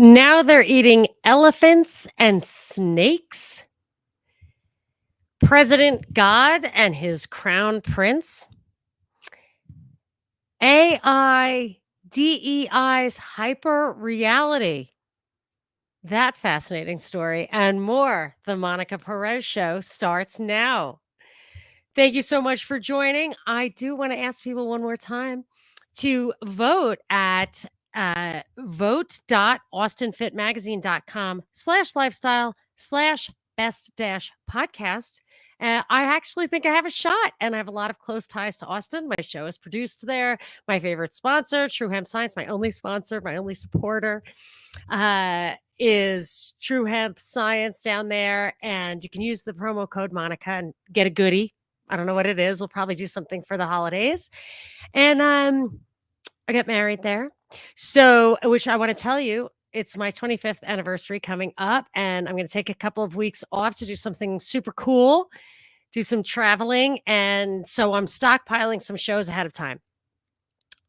Now they're eating elephants and snakes. President God and his crown prince. AI DEIs HyperReality. That fascinating story and more. The Monica Perez Show starts now. Thank you so much for joining. I do want to ask people one more time to vote at vote.austinfitmagazine.com/lifestyle/best-podcast. I actually think I have a shot, and I have a lot of close ties to Austin. My show is produced there. My favorite sponsor, True Hemp Science, my only sponsor, my only supporter, is True Hemp Science down there. And you can use the promo code Monica and get a goodie. I don't know what it is. We'll probably do something for the holidays. And I got married there. So, which I want to tell you, it's my 25th anniversary coming up, and I'm going to take a couple of weeks off to do something super cool, do some traveling. And so I'm stockpiling some shows ahead of time.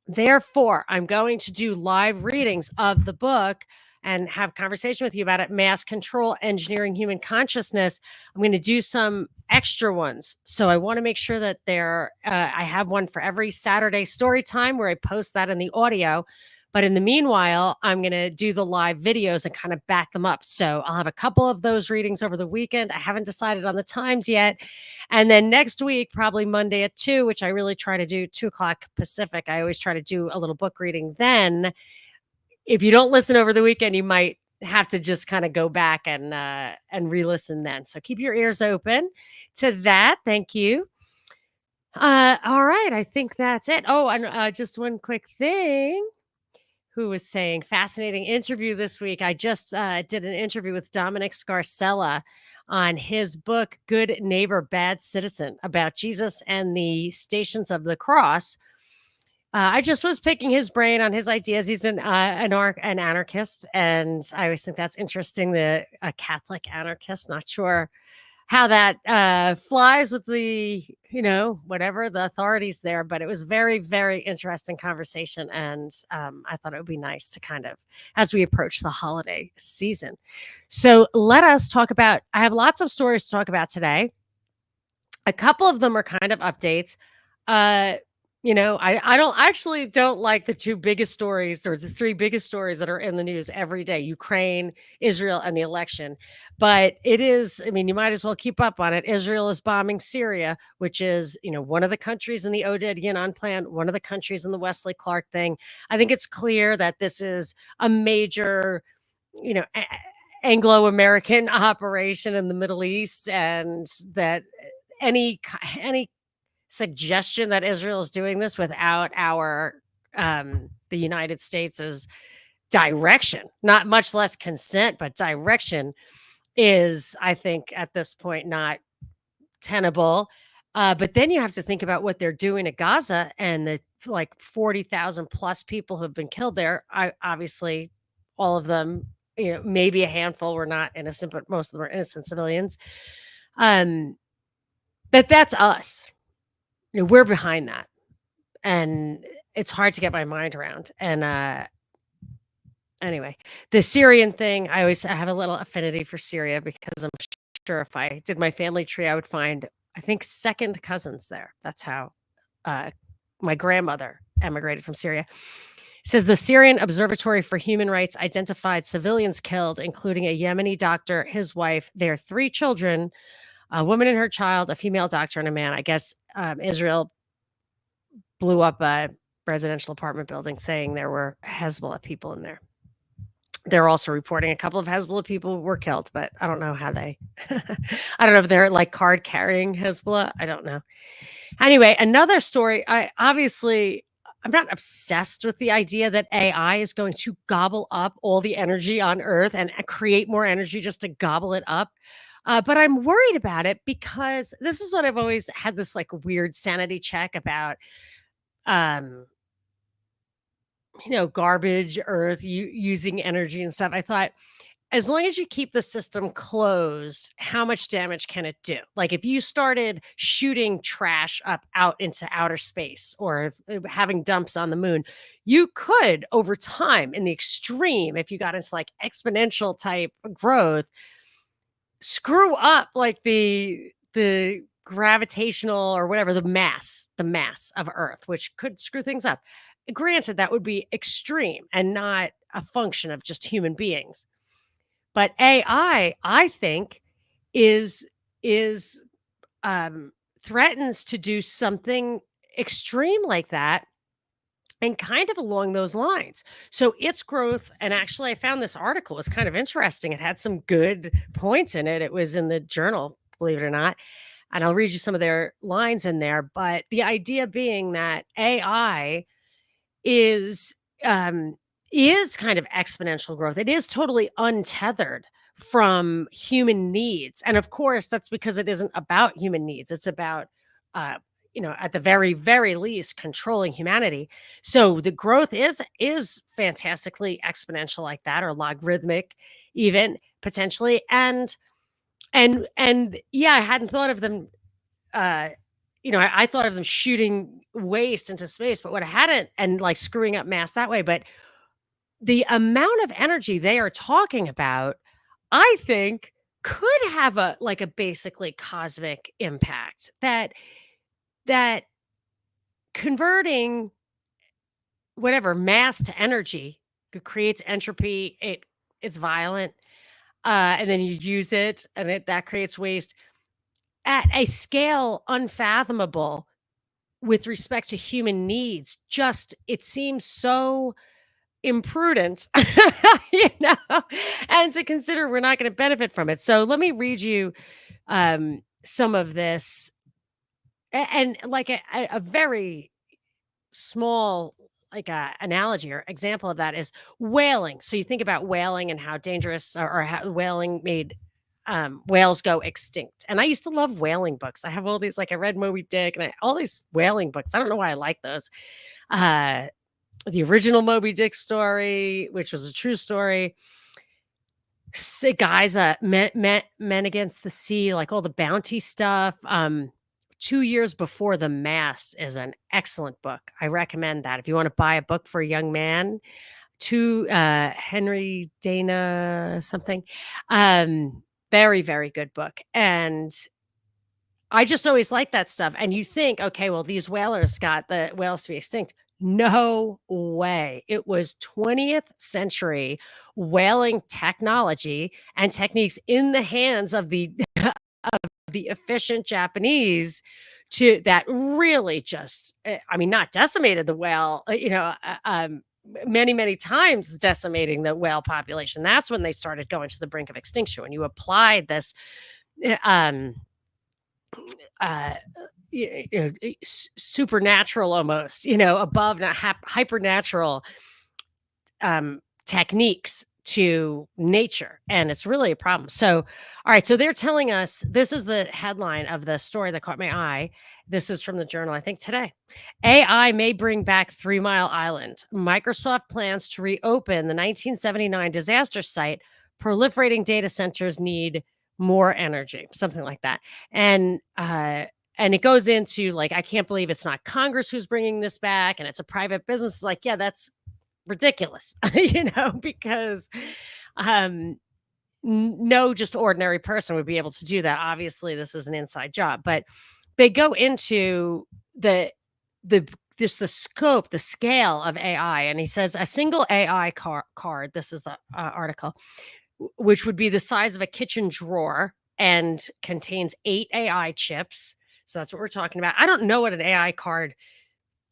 Therefore, I'm going to do live readings of the book and have conversation with you about it. Mass Control, Engineering Human Consciousness. I'm going to do some extra ones. So I want to make sure that I have one for every Saturday story time where I post that in the audio. But in the meanwhile, I'm going to do the live videos and kind of back them up. So I'll have a couple of those readings over the weekend. I haven't decided on the times yet. And then next week, probably Monday at 2, which I really try to do 2 o'clock Pacific. I always try to do a little book reading then. If you don't listen over the weekend, you might have to just kind of go back and re-listen then. So keep your ears open to that. Thank you. All right. I think that's it. Oh, and just one quick thing. Who was saying fascinating interview this week. I just did an interview with Dominic Scarcella on his book, Good Neighbor, Bad Citizen, about Jesus and the Stations of the Cross. I just was picking his brain on his ideas. He's an anarchist, and I always think that's interesting, a Catholic anarchist. Not sure how that flies with the, whatever the authorities there. But it was very, very interesting conversation. And I thought it would be nice to kind of, as we approach the holiday season. So let us talk about, I have lots of stories to talk about today. A couple of them are kind of updates. I don't like the 2 biggest stories or the 3 biggest stories that are in the news every day: Ukraine, Israel, and the election. But it is, you might as well keep up on it. Israel is bombing Syria, which is, one of the countries in the Oded Yinon plan, one of the countries in the Wesley Clark thing. I think it's clear that this is a major, Anglo-American operation in the Middle East, and that any suggestion that Israel is doing this without the United States' direction, not much less consent, but direction, is, I think, at this point not tenable. But then you have to think about what they're doing at Gaza and the 40,000 plus people who have been killed there. Obviously, all of them, maybe a handful were not innocent, but most of them are innocent civilians. That's us. We're behind that, and it's hard to get my mind around. And anyway, the Syrian thing, I have a little affinity for Syria because I'm sure if I did my family tree, I would find, I think, second cousins there. That's how my grandmother emigrated from Syria. It says the Syrian Observatory for Human Rights identified civilians killed, including a Yemeni doctor, his wife, their 3 children, a woman and her child, a female doctor, and a man. I guess Israel blew up a residential apartment building, saying there were Hezbollah people in there. They're also reporting a couple of Hezbollah people were killed, but I don't know how I don't know if they're card carrying Hezbollah. I don't know. Anyway, another story. I'm not obsessed with the idea that AI is going to gobble up all the energy on Earth and create more energy just to gobble it up. But I'm worried about it because this is what I've always had, this weird sanity check about, garbage Earth using energy and stuff. I thought as long as you keep the system closed, how much damage can it do? Like if you started shooting trash up out into outer space or having dumps on the moon, you could over time in the extreme, if you got into like exponential type growth, screw up like the gravitational or whatever, the mass of Earth, which could screw things up. Granted, that would be extreme and not a function of just human beings. But I think, is is threatens to do something extreme like that and kind of along those lines. So its growth, and actually I found this article was kind of interesting. It had some good points in it. It was in the journal, believe it or not. And I'll read you some of their lines in there. But the idea being that AI is um is kind of exponential growth. It is totally untethered from human needs. And of course, that's because it isn't about human needs. It's about uh at the very very least controlling humanity. So the growth is fantastically exponential like that, or logarithmic even potentially. And yeah, I hadn't thought of them uh I thought of them shooting waste into space, but what I hadn't, and like screwing up mass that way, but the amount of energy they are talking about, I think could have a like a basically cosmic impact, that converting whatever mass to energy creates entropy. It's violent, and then you use it, and that creates waste at a scale unfathomable with respect to human needs. Just it seems so imprudent, you know, and to consider we're not going to benefit from it. So let me read you some of this, and like a very small like analogy or example of that is whaling. So you think about whaling and how dangerous, or how whaling made whales go extinct. And I used to love whaling books. I have all these, like I read Moby Dick and all these whaling books. I don't know why I like those. Uh, the original Moby Dick story, which was a true story. Guys, men against the sea, like all the bounty stuff. 2 years before the mast is an excellent book. I recommend that if you want to buy a book for a young man. To Henry Dana something. Very very good book. And I just always like that stuff. And you think, okay, well, these whalers got the whales to be extinct. No way. It was 20th century whaling technology and techniques in the hands of the the efficient Japanese to that really just, I mean, not decimated the whale, many, many times decimating the whale population. That's when they started going to the brink of extinction. When you applied this, uh, um, uh, supernatural, almost, above hypernatural techniques to nature, and it's really a problem. So all right, so they're telling us, this is the headline of the story that caught my eye. This is from the journal, I think today. AI may bring back 3 Mile Island. Microsoft plans to reopen the 1979 disaster site. Proliferating data centers need more energy, something like that. And it goes into like, I can't believe it's not Congress who's bringing this back and it's a private business. It's like, yeah, that's ridiculous, because no just ordinary person would be able to do that. Obviously, this is an inside job, but they go into the just the scope, the scale of AI. And he says a single AI card, this is the article, which would be the size of a kitchen drawer and contains 8 AI chips. So that's what we're talking about. I don't know what an AI card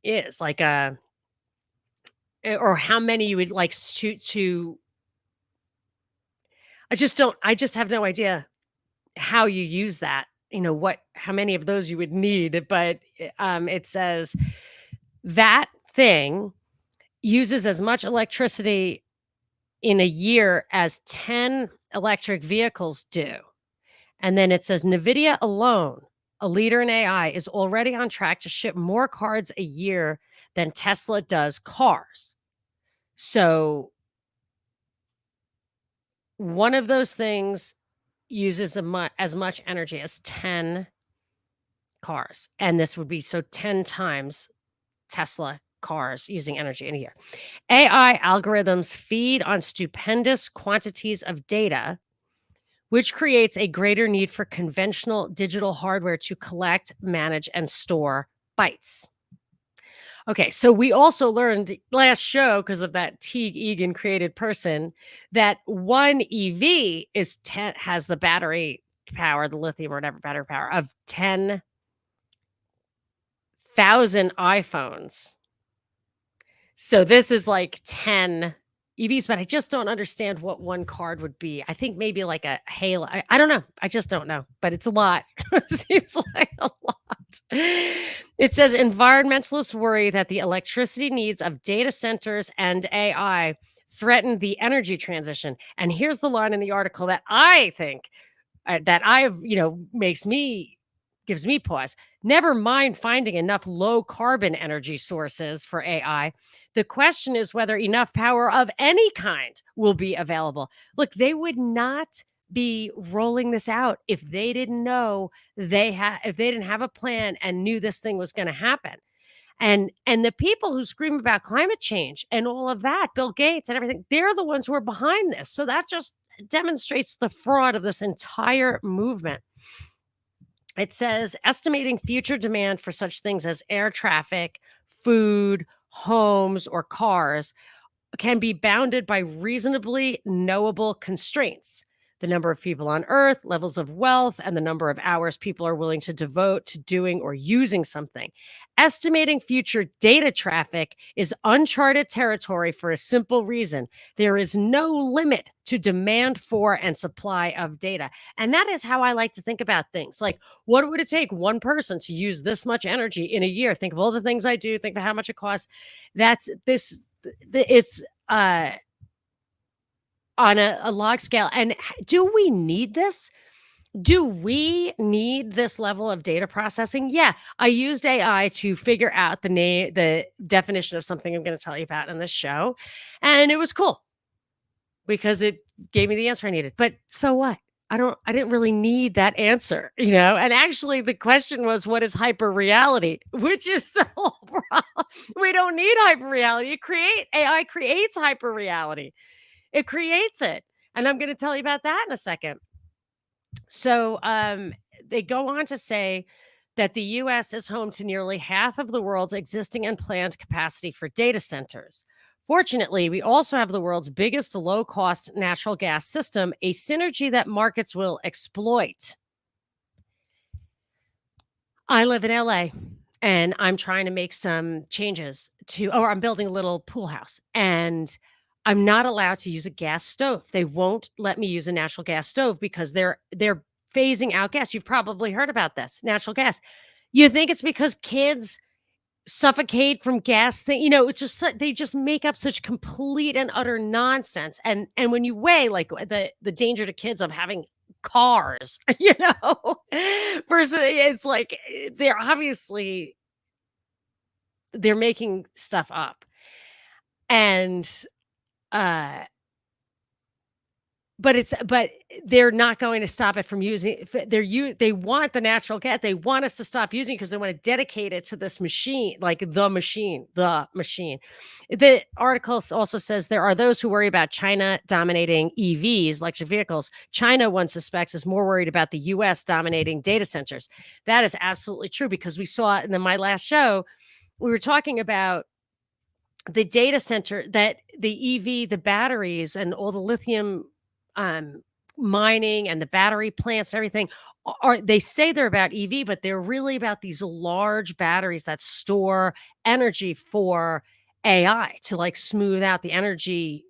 is, like or how many you would like to I just have no idea how you use that, how many of those you would need. But it says that thing uses as much electricity in a year as 10 electric vehicles do. And then it says NVIDIA alone, a leader in AI, is already on track to ship more cards a year than Tesla does cars. So one of those things uses as much energy as 10 cars. And this would be so 10 times Tesla cars using energy in a year. AI algorithms feed on stupendous quantities of data, which creates a greater need for conventional digital hardware to collect, manage, and store bytes. Okay, so we also learned last show, because of that Teague Egan created person, that one EV has the battery power, the lithium or whatever battery power of 10,000 iPhones. So this is like 10 EVs, but I just don't understand what one card would be. I think maybe like a Halo. I don't know. I just don't know, but it's a lot. It seems like a lot. It says environmentalists worry that the electricity needs of data centers and AI threaten the energy transition. And here's the line in the article that I think gives me pause. Never mind finding enough low carbon energy sources for AI. The question is whether enough power of any kind will be available. Look, they would not be rolling this out if they didn't know if they didn't have a plan and knew this thing was going to happen. And the people who scream about climate change and all of that, Bill Gates and everything, they're the ones who are behind this. So that just demonstrates the fraud of this entire movement. It says estimating future demand for such things as air traffic, food, homes, or cars can be bounded by reasonably knowable constraints. The number of people on Earth, levels of wealth, and the number of hours people are willing to devote to doing or using something. Estimating future data traffic is uncharted territory for a simple reason. There is no limit to demand for and supply of data. And that is how I like to think about things. Like, what would it take one person to use this much energy in a year? Think of all the things I do, think of how much it costs. It's on a log scale. And do we need this? Do we need this level of data processing? Yeah, I used AI to figure out the definition of something I'm going to tell you about in this show, and it was cool because it gave me the answer I needed. But so what? I didn't really need that answer, And actually, the question was, what is hyperreality? Which is the whole problem. We don't need hyperreality. AI creates hyperreality. It creates it. And I'm going to tell you about that in a second. So they go on to say that the U.S. is home to nearly half of the world's existing and planned capacity for data centers. Fortunately, we also have the world's biggest low-cost natural gas system, a synergy that markets will exploit. I live in LA, and I'm trying to make some changes I'm building a little pool house, and I'm not allowed to use a gas stove. They won't let me use a natural gas stove because they're phasing out gas. You've probably heard about this, natural gas. You think it's because kids suffocate from gas it's just they just make up such complete and utter nonsense. And when you weigh like the danger to kids of having cars, versus it's like they're making stuff up. And but they're not going to stop it from using. They want the natural gas. They want us to stop using it because they want to dedicate it to this machine, like the machine. The article also says there are those who worry about China dominating EVs, electric vehicles. China, one suspects, is more worried about the U.S. dominating data centers. That is absolutely true because we saw in my last show, we were talking about the data center, that the EV, the batteries, and all the lithium mining and the battery plants and everything they say they're about EV, but they're really about these large batteries that store energy for AI to like smooth out the energy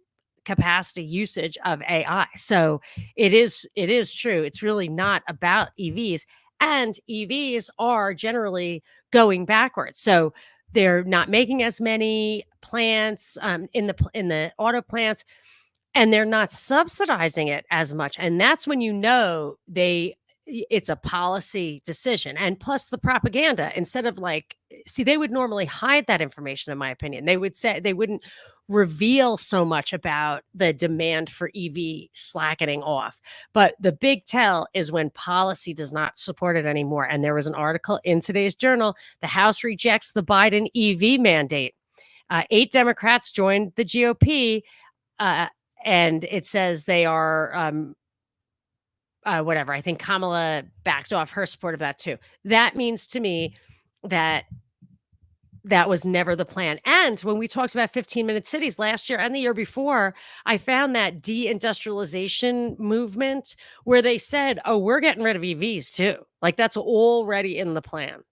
capacity usage of AI. So it is true. It's really not about EVs, and EVs are generally going backwards. So they're not making as many plants in the auto plants, and they're not subsidizing it as much. And that's when it's a policy decision. And plus the propaganda, instead of like, see, they would normally hide that information, in my opinion. They would say they wouldn't reveal so much about the demand for EV slackening off. But the big tell is when policy does not support it anymore. And there was an article in today's journal: the House rejects the Biden EV mandate. 8 Democrats joined the GOP, and it says they are whatever. I think Kamala backed off her support of that too. That means to me that that was never the plan. And when we talked about 15-minute cities last year and the year before, I found that deindustrialization movement where they said, oh, we're getting rid of EVs too. Like that's already in the plan.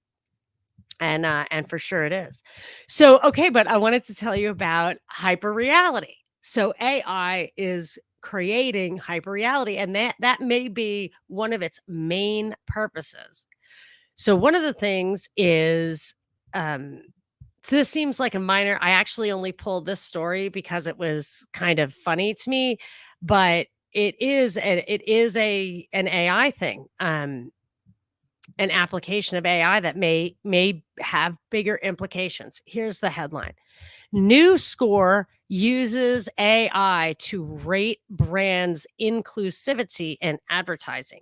And for sure it is. So, okay, but I wanted to tell you about HyperReality. So AI is creating HyperReality, and that may be one of its main purposes. So one of the things is, so this seems like a minor. I actually only pulled this story because it was kind of funny to me, but it is an AI thing. An application of AI that may have bigger implications. Here's the headline. New score uses AI to rate brands' inclusivity in advertising.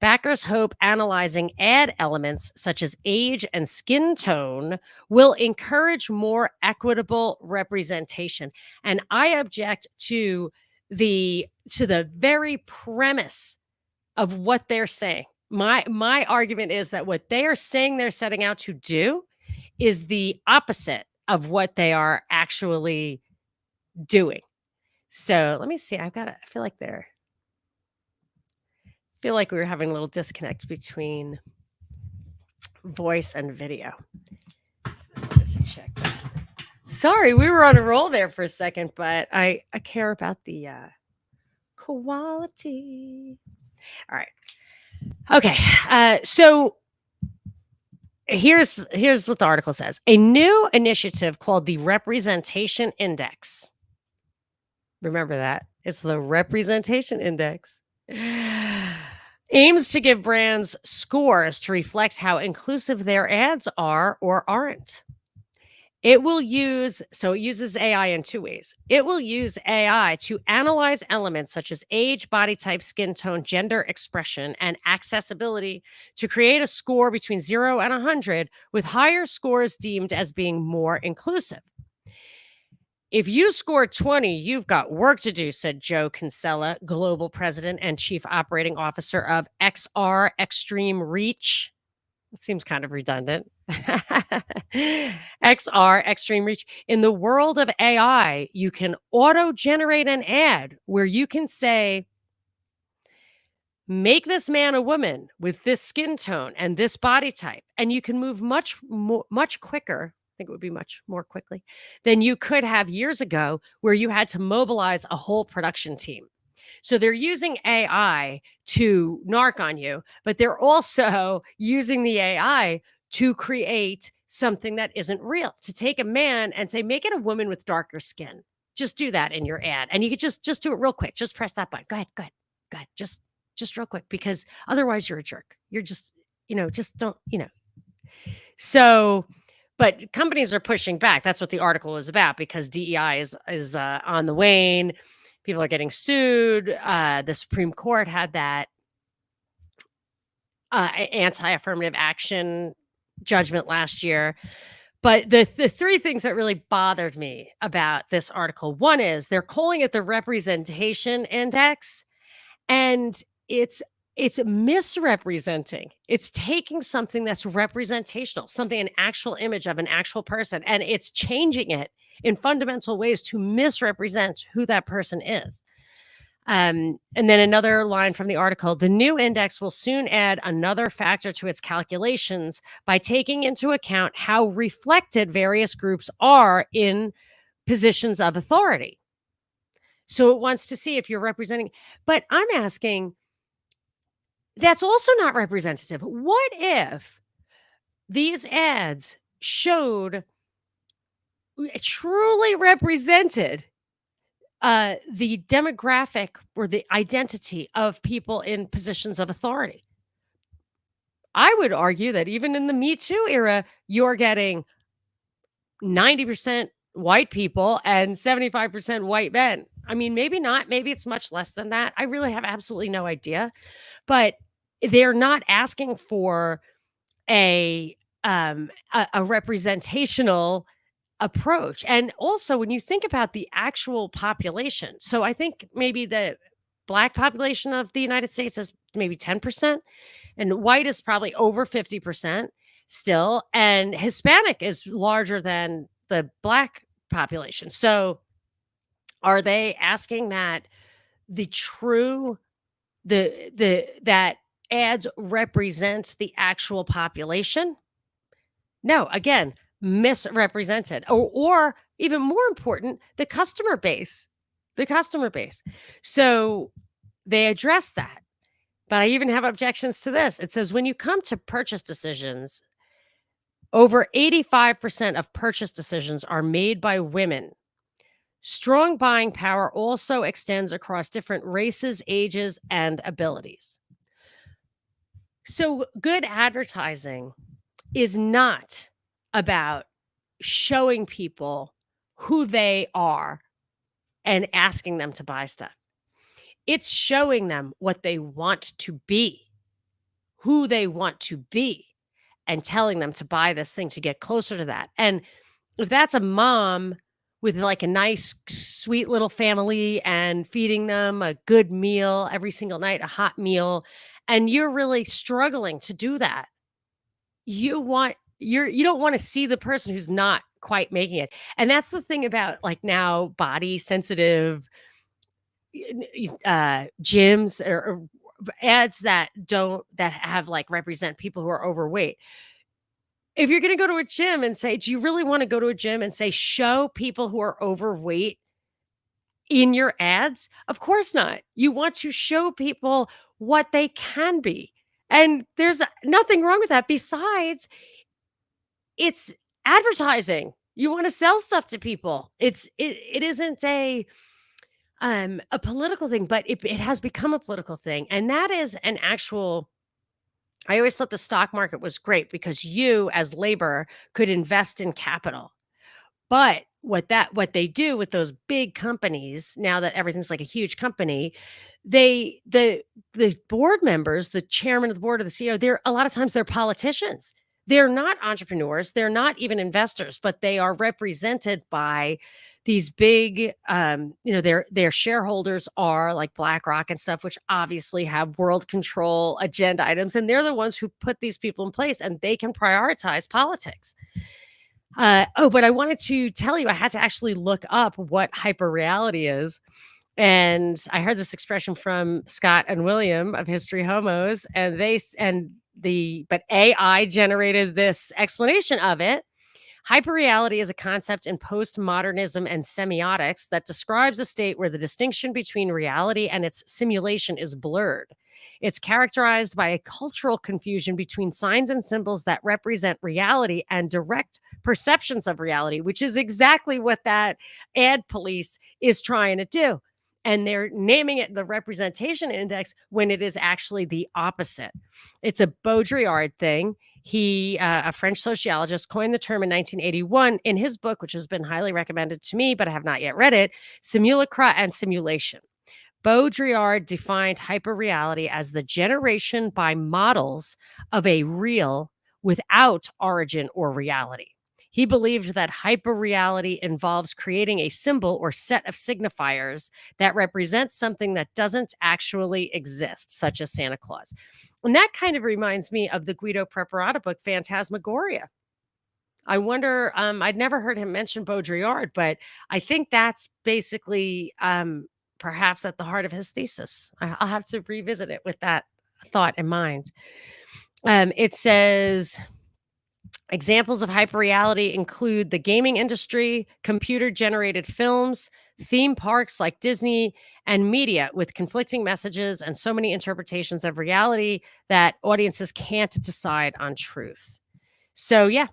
Backers hope analyzing ad elements such as age and skin tone will encourage more equitable representation. And I object to the very premise of what they're saying. My argument is that what they are saying they're setting out to do is the opposite of what they are actually doing. So let me see. I feel like we were having a little disconnect between voice and video. Let's check that. Sorry, we were on a roll there for a second, but I care about the quality. All right. Okay, so here's what the article says. A new initiative called the Representation Index. Remember that. It's the Representation Index. Aims to give brands scores to reflect how inclusive their ads are or aren't. It uses AI in 2 ways. It will use AI to analyze elements such as age, body type, skin tone, gender expression, and accessibility to create a score between 0 and 100, with higher scores deemed as being more inclusive. If you score 20, you've got work to do, said Joe Kinsella, global president and chief operating officer of XR Extreme Reach. It seems kind of redundant. XR Extreme Reach. In the world of AI, you can auto-generate an ad where you can say, make this man a woman with this skin tone and this body type. And you can move much quicker. I think it would be much more quickly than you could have years ago, where you had to mobilize a whole production team. So they're using AI to narc on you, but they're also using the AI to create something that isn't real, to take a man and say, make it a woman with darker skin. Just do that in your ad. And you could just do it real quick. Just press that button. Go ahead. Just real quick, because otherwise you're a jerk. You're just don't. So, but companies are pushing back. That's what the article is about, because DEI is on the wane. People are getting sued. The Supreme Court had that anti-affirmative action judgment last year. But the 3 things that really bothered me about this article, one is they're calling it the Representation Index, and it's misrepresenting. It's taking something that's representational, an actual image of an actual person, and it's changing it in fundamental ways to misrepresent who that person is. And then another line from the article: the new index will soon add another factor to its calculations by taking into account how reflected various groups are in positions of authority. So it wants to see if you're representing, but I'm asking, that's also not representative. What if these ads truly represented the demographic or the identity of people in positions of authority? I would argue that even in the Me Too era, you're getting 90% white people and 75% white men. I mean, maybe not. Maybe it's much less than that. I really have absolutely no idea. But they're not asking for a a representational approach. And also when you think about the actual population, so I think maybe the black population of the United States is maybe 10%, and white is probably over 50% still, and Hispanic is larger than the black population. So are they asking that the true the that ads represent the actual population? No, again, misrepresented. Or even more important, the customer base. The customer base. So they address that. But I even have objections to this. It says when you come to purchase decisions, over 85% of purchase decisions are made by women. Strong buying power also extends across different races, ages, and abilities. So good advertising is not about showing people who they are and asking them to buy stuff. It's showing them what they want to be, who they want to be, and telling them to buy this thing to get closer to that. And if that's a mom with like a nice, sweet little family and feeding them a good meal every single night, a hot meal, and you're really struggling to do that, you don't want to see the person who's not quite making it. And that's the thing about like now body sensitive gyms or ads that have like represent people who are overweight. If you're going to go to a gym and say, do you really want to go to a gym and say, show people who are overweight in your ads? Of course not. You want to show people what they can be. And there's nothing wrong with that. Besides, it's advertising. You want to sell stuff to people. It isn't a political thing, but it has become a political thing. And that is an actual I always thought the stock market was great because you as labor could invest in capital. But what they do with those big companies, now that everything's like a huge company, they the board members, the chairman of the board or the CEO, they're a lot of times they're politicians. They're not entrepreneurs, they're not even investors, but they are represented by these big their shareholders are like BlackRock and stuff, which obviously have world control agenda items, and they're the ones who put these people in place and they can prioritize politics. But I wanted to tell you, I had to actually look up what hyperreality is. And I heard this expression from Scott and William of History Homos, and but AI generated this explanation of it. Hyperreality is a concept in postmodernism and semiotics that describes a state where the distinction between reality and its simulation is blurred. It's characterized by a cultural confusion between signs and symbols that represent reality and direct perceptions of reality, which is exactly what that ad police is trying to do. And they're naming it the representation index when it is actually the opposite. It's a Baudrillard thing. He, a French sociologist, coined the term in 1981 in his book, which has been highly recommended to me, but I have not yet read it, Simulacra and Simulation. Baudrillard defined hyperreality as the generation by models of a real without origin or reality. He believed that hyperreality involves creating a symbol or set of signifiers that represents something that doesn't actually exist, such as Santa Claus. And that kind of reminds me of the Guido Preparata book, Phantasmagoria. I wonder, I'd never heard him mention Baudrillard, but I think that's basically perhaps at the heart of his thesis. I'll have to revisit it with that thought in mind. It says, examples of hyperreality include the gaming industry, computer-generated films, theme parks like Disney, and media with conflicting messages and so many interpretations of reality that audiences can't decide on truth. So yeah,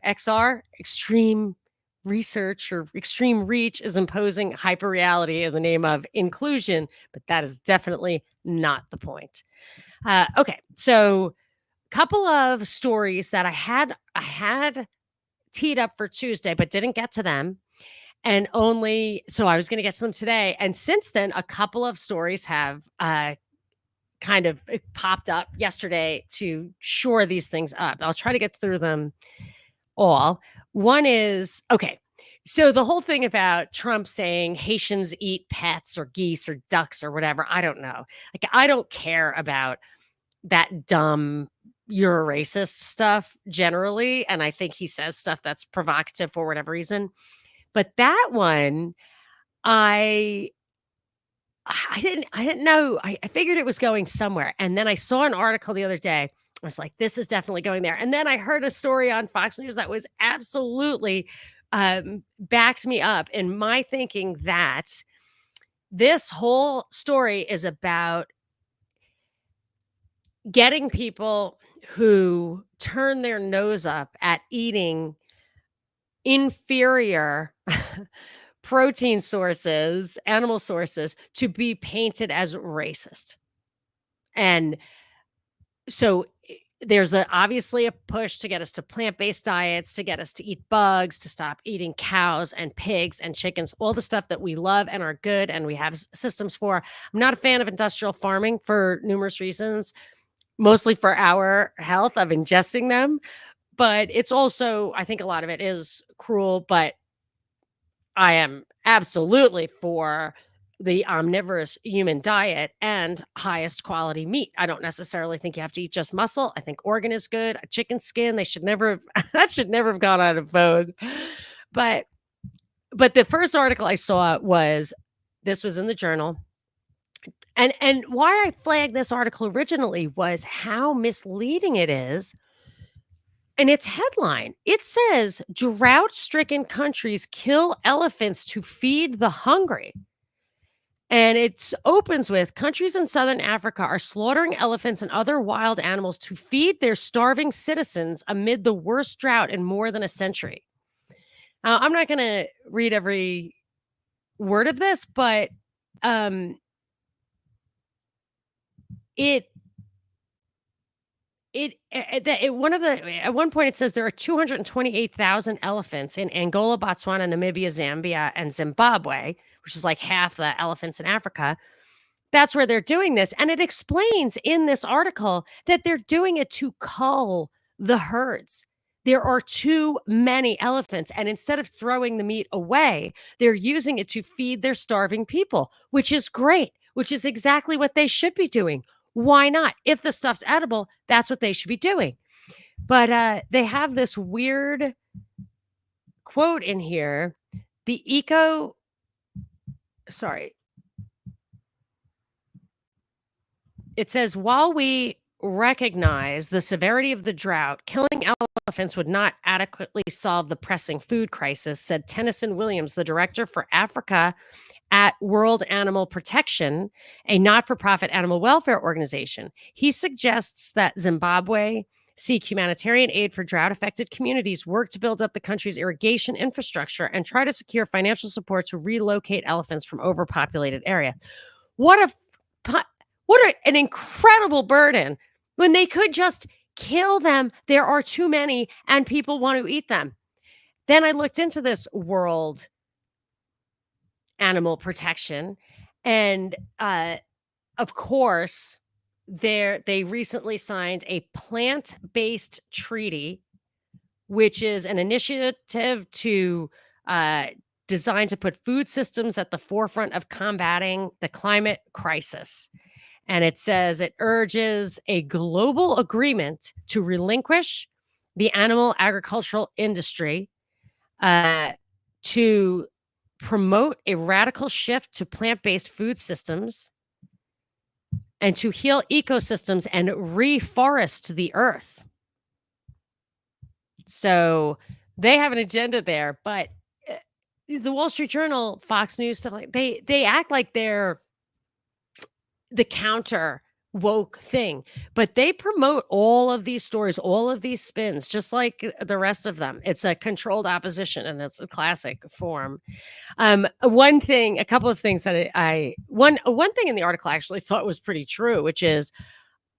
XR, extreme research or extreme reach is imposing hyperreality in the name of inclusion, but that is definitely not the point. Okay, so couple of stories that I had teed up for Tuesday, but didn't get to them. And so I was going to get to them today. And since then, a couple of stories have kind of popped up yesterday to shore these things up. I'll try to get through them all. One is, okay, so the whole thing about Trump saying Haitians eat pets or geese or ducks or whatever, I don't know. Like, I don't care about that dumb "you're a racist" stuff generally. And I think he says stuff that's provocative for whatever reason. But that one, I didn't know. I figured it was going somewhere. And then I saw an article the other day. I was like, this is definitely going there. And then I heard a story on Fox News that was absolutely backed me up in my thinking that this whole story is about getting people who turn their nose up at eating inferior protein sources, animal sources, to be painted as racist. And so there's obviously a push to get us to plant-based diets, to get us to eat bugs, to stop eating cows and pigs and chickens, all the stuff that we love and are good and we have systems for. I'm not a fan of industrial farming for numerous reasons, mostly for our health of ingesting them. But it's also, I think a lot of it is cruel, but I am absolutely for the omnivorous human diet and highest quality meat. I don't necessarily think you have to eat just muscle. I think organ is good. A chicken skin, they should never have, that should never have gone out of vogue. But the first article I saw this was in the journal. And why I flagged this article originally was how misleading it is. In its headline, it says drought-stricken countries kill elephants to feed the hungry. And it opens with countries in southern Africa are slaughtering elephants and other wild animals to feed their starving citizens amid the worst drought in more than a century. Now, I'm not going to read every word of this, but at one point it says there are 228,000 elephants in Angola, Botswana, Namibia, Zambia, and Zimbabwe, which is like half the elephants in Africa. That's where they're doing this. And it explains in this article that they're doing it to cull the herds. There are too many elephants. And instead of throwing the meat away, they're using it to feed their starving people, which is great, which is exactly what they should be doing. Why not? If the stuff's edible, that's what they should be doing. But they have this weird quote in here. It says, while we recognize the severity of the drought, killing elephants would not adequately solve the pressing food crisis, said Tennyson Williams, the director for Africa at World Animal Protection, a not-for-profit animal welfare organization. He suggests that Zimbabwe seek humanitarian aid for drought-affected communities, work to build up the country's irrigation infrastructure, and try to secure financial support to relocate elephants from overpopulated areas. What an incredible burden when they could just kill them. There are too many and people want to eat them. Then I looked into this World Animal Protection, and of course they recently signed a plant-based treaty, which is an initiative to designed to put food systems at the forefront of combating the climate crisis. And it says it urges a global agreement to relinquish the animal agricultural industry, to promote a radical shift to plant-based food systems, and to heal ecosystems and reforest the earth. So they have an agenda there, but the Wall Street Journal, Fox News, stuff like they act like they're the counter woke thing, but they promote all of these stories, all of thing spins, just like the rest of them. It's a controlled opposition, and that's a classic form. A couple of things that one thing in the article I actually thought was pretty true, which is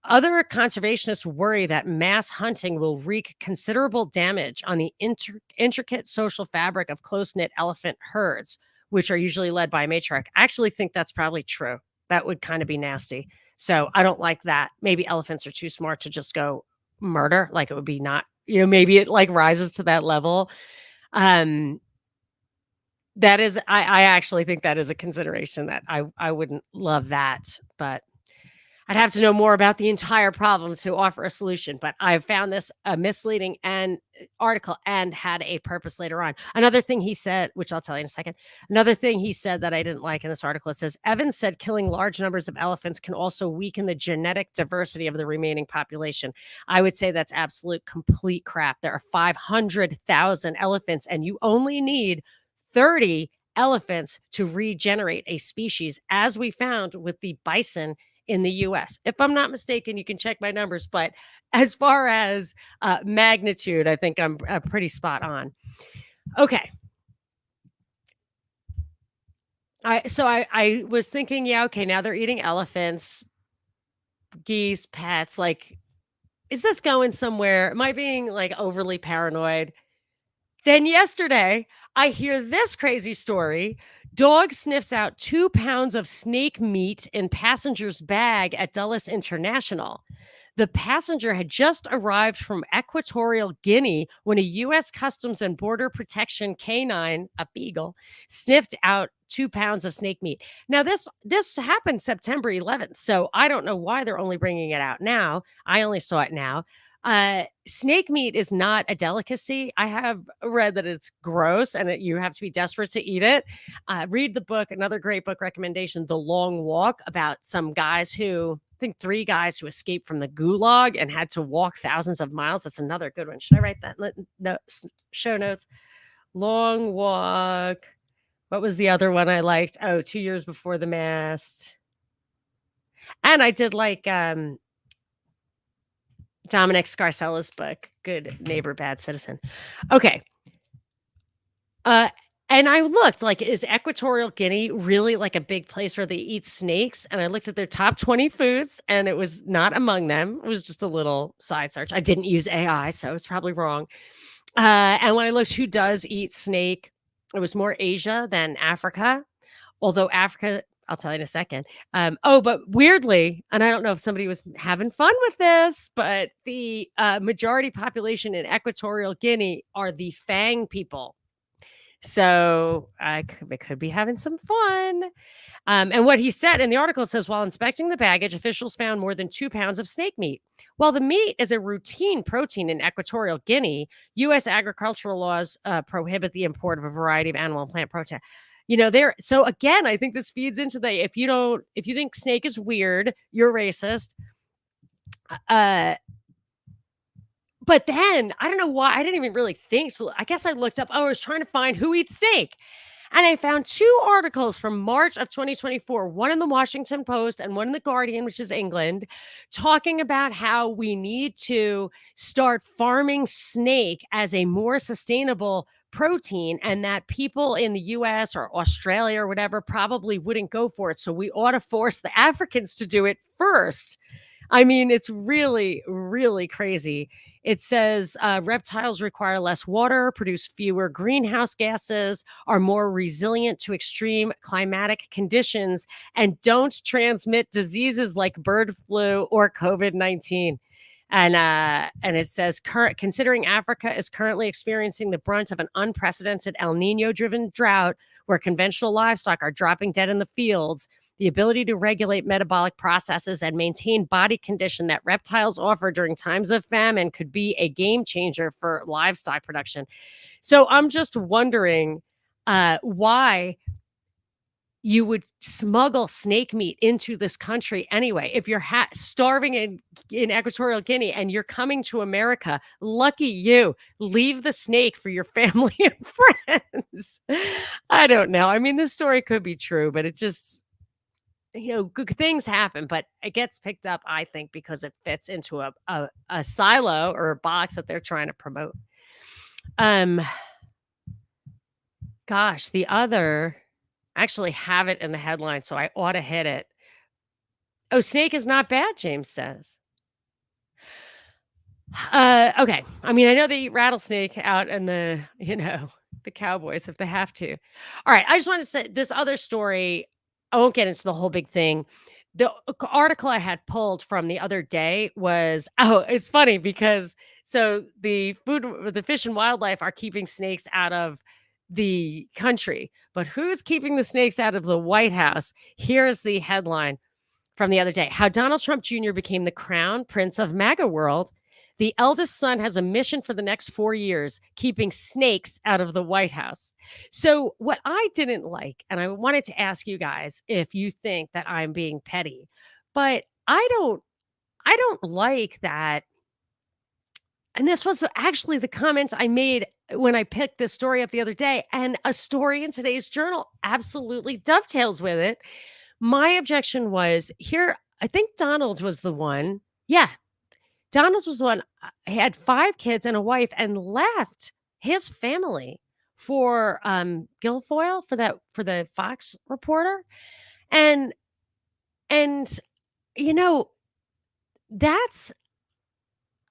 Other conservationists worry that mass hunting will wreak considerable damage on the intricate social fabric of close-knit elephant herds, which are usually led by a matriarch. I actually think that's probably true. That would kind of be nasty. So I don't like that. Maybe elephants are too smart to just go murder. Like it would be not, maybe it like rises to that level. Um, that is, I actually think that is a consideration that I wouldn't love that, but I'd have to know more about the entire problem to offer a solution, but I found this a misleading and article and had a purpose later on. Another thing he said, which I'll tell you in a second, another thing he said that I didn't like in this article, it says, Evans said killing large numbers of elephants can also weaken the genetic diversity of the remaining population. I would say that's absolute complete crap. There are 500,000 elephants and you only need 30 elephants to regenerate a species, as we found with the bison in the US. If I'm not mistaken, you can check my numbers, but as far as magnitude, I think I'm pretty spot on. Okay. I was thinking, yeah, okay, now they're eating elephants, geese, pets. Like, is this going somewhere? Am I being like overly paranoid? Then yesterday, I hear this crazy story. Dog sniffs out 2 pounds of snake meat in passenger's bag at Dulles International. The passenger had just arrived from Equatorial Guinea when a U.S. Customs and Border Protection canine, a beagle, sniffed out 2 pounds of snake meat. Now, this happened September 11th, so I don't know why they're only bringing it out now. I only saw it now. Snake meat is not a delicacy. I have read that it's gross and you have to be desperate to eat it. Read the book, another great book recommendation, The Long Walk, about some guys who, I think 3 guys who escaped from the gulag and had to walk thousands of miles. That's another good one. Should I write that? No, show notes. Long Walk. What was the other one I liked? Oh, 2 years before the mast. And I did like Dominic Scarcella's book, Good Neighbor, Bad Citizen. Okay. And I looked, like, is Equatorial Guinea really like a big place where they eat snakes? And I looked at their top 20 foods and it was not among them. It was just a little side search. I didn't use AI, so it's probably wrong. And when I looked who does eat snake, it was more Asia than Africa. Although Africa, I'll tell you in a second. But weirdly, and I don't know if somebody was having fun with this, but the majority population in Equatorial Guinea are the Fang people. So it could be having some fun. And what he said in the article says, while inspecting the baggage, officials found more than 2 pounds of snake meat. While the meat is a routine protein in Equatorial Guinea, U.S. agricultural laws prohibit the import of a variety of animal and plant protein. So again, I think this feeds into if you think snake is weird, you're racist. But then I don't know why I didn't even really think. So I guess I looked up. I was trying to find who eats snake. And I found 2 articles from March of 2024, one in the Washington Post and one in the Guardian, which is England, talking about how we need to start farming snake as a more sustainable protein and that people in the US or Australia or whatever probably wouldn't go for it. So we ought to force the Africans to do it first. I mean, it's really, really crazy. It says reptiles require less water, produce fewer greenhouse gases, are more resilient to extreme climatic conditions, and don't transmit diseases like bird flu or COVID-19. And it says, considering Africa is currently experiencing the brunt of an unprecedented El Nino-driven drought where conventional livestock are dropping dead in the fields, the ability to regulate metabolic processes and maintain body condition that reptiles offer during times of famine could be a game changer for livestock production. So I'm just wondering why you would smuggle snake meat into this country anyway. If you're starving in Equatorial Guinea and you're coming to America, lucky you. Leave the snake for your family and friends. I don't know. I mean, this story could be true, but it just, good things happen, but it gets picked up, I think, because it fits into a silo or a box that they're trying to promote. Gosh, the other, actually have it in the headline, so I ought to hit it. Oh, snake is not bad, James says. Okay. I mean, I know they eat rattlesnake out in the cowboys if they have to. All right. I just want to say this other story. I won't get into the whole big thing. The article I had pulled from the other day was it's funny because the Fish and Wildlife are keeping snakes out of the country, but who's keeping the snakes out of the White House? Here's the headline from the other day: How Donald Trump Jr. became the crown prince of MAGA world. The eldest son has a mission for the next 4 years, keeping snakes out of the White House. So, what I didn't like, and I wanted to ask you guys if you think that I'm being petty, but I don't like that. And this was actually the comment I made when I picked this story up the other day, and a story in today's journal absolutely dovetails with it. My objection was here. I think Donald was the one. Yeah, Donald was the one. He had 5 kids and a wife and left his family for Guilfoyle for the Fox reporter. And and you know, that's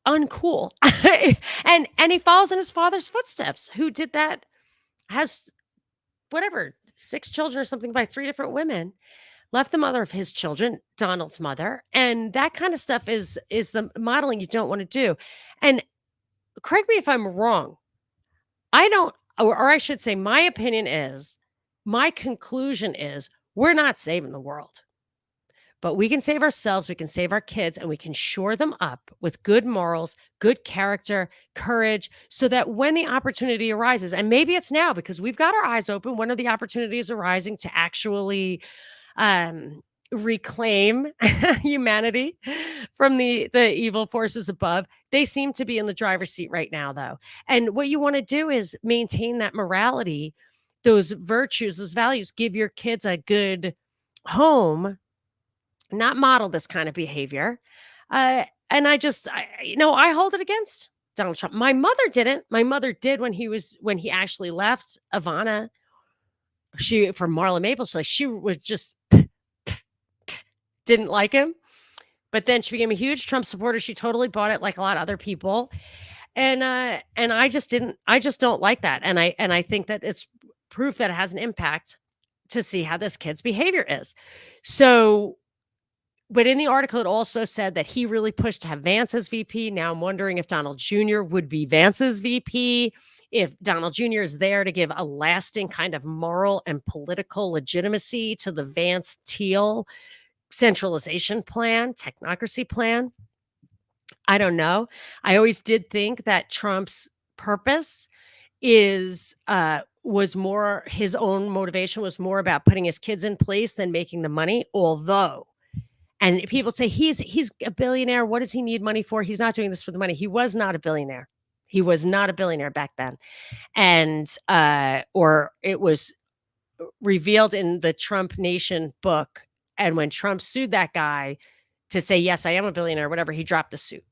uncool. And he follows in his father's footsteps, who did that, has whatever, 6 children or something by 3 different women. Left the mother of his children, Donald's mother, and that kind of stuff is the modeling you don't wanna do. And correct me if I'm wrong, I don't or I should say my conclusion is, we're not saving the world, but we can save ourselves, we can save our kids, and we can shore them up with good morals, good character, courage, so that when the opportunity arises, and maybe it's now because we've got our eyes open, when are the opportunities arising to actually um, reclaim humanity from the evil forces above. They seem to be in the driver's seat right now, though. And what you want to do is maintain that morality, those virtues, those values. Give your kids a good home, not model this kind of behavior. And I hold it against Donald Trump. My mother didn't. My mother did when he actually left Ivana. She from Marla Maple, so she was just didn't like him. But then she became a huge Trump supporter. She totally bought it like a lot of other people. And I just don't like that. And I think that it's proof that it has an impact to see how this kid's behavior is. So, but in the article, it also said that he really pushed to have Vance as VP. Now I'm wondering if Donald Jr. would be Vance's VP, if Donald Jr. is there to give a lasting kind of moral and political legitimacy to the Vance Teal centralization plan, technocracy plan. I don't know. I always did think that Trump's purpose is was more his own motivation was more about putting his kids in place than making the money. Although, and people say he's a billionaire. What does he need money for? He's not doing this for the money. He was not a billionaire. He was not a billionaire back then, and or it was revealed in the Trump Nation book. And when Trump sued that guy to say, yes, I am a billionaire, whatever, he dropped the suit.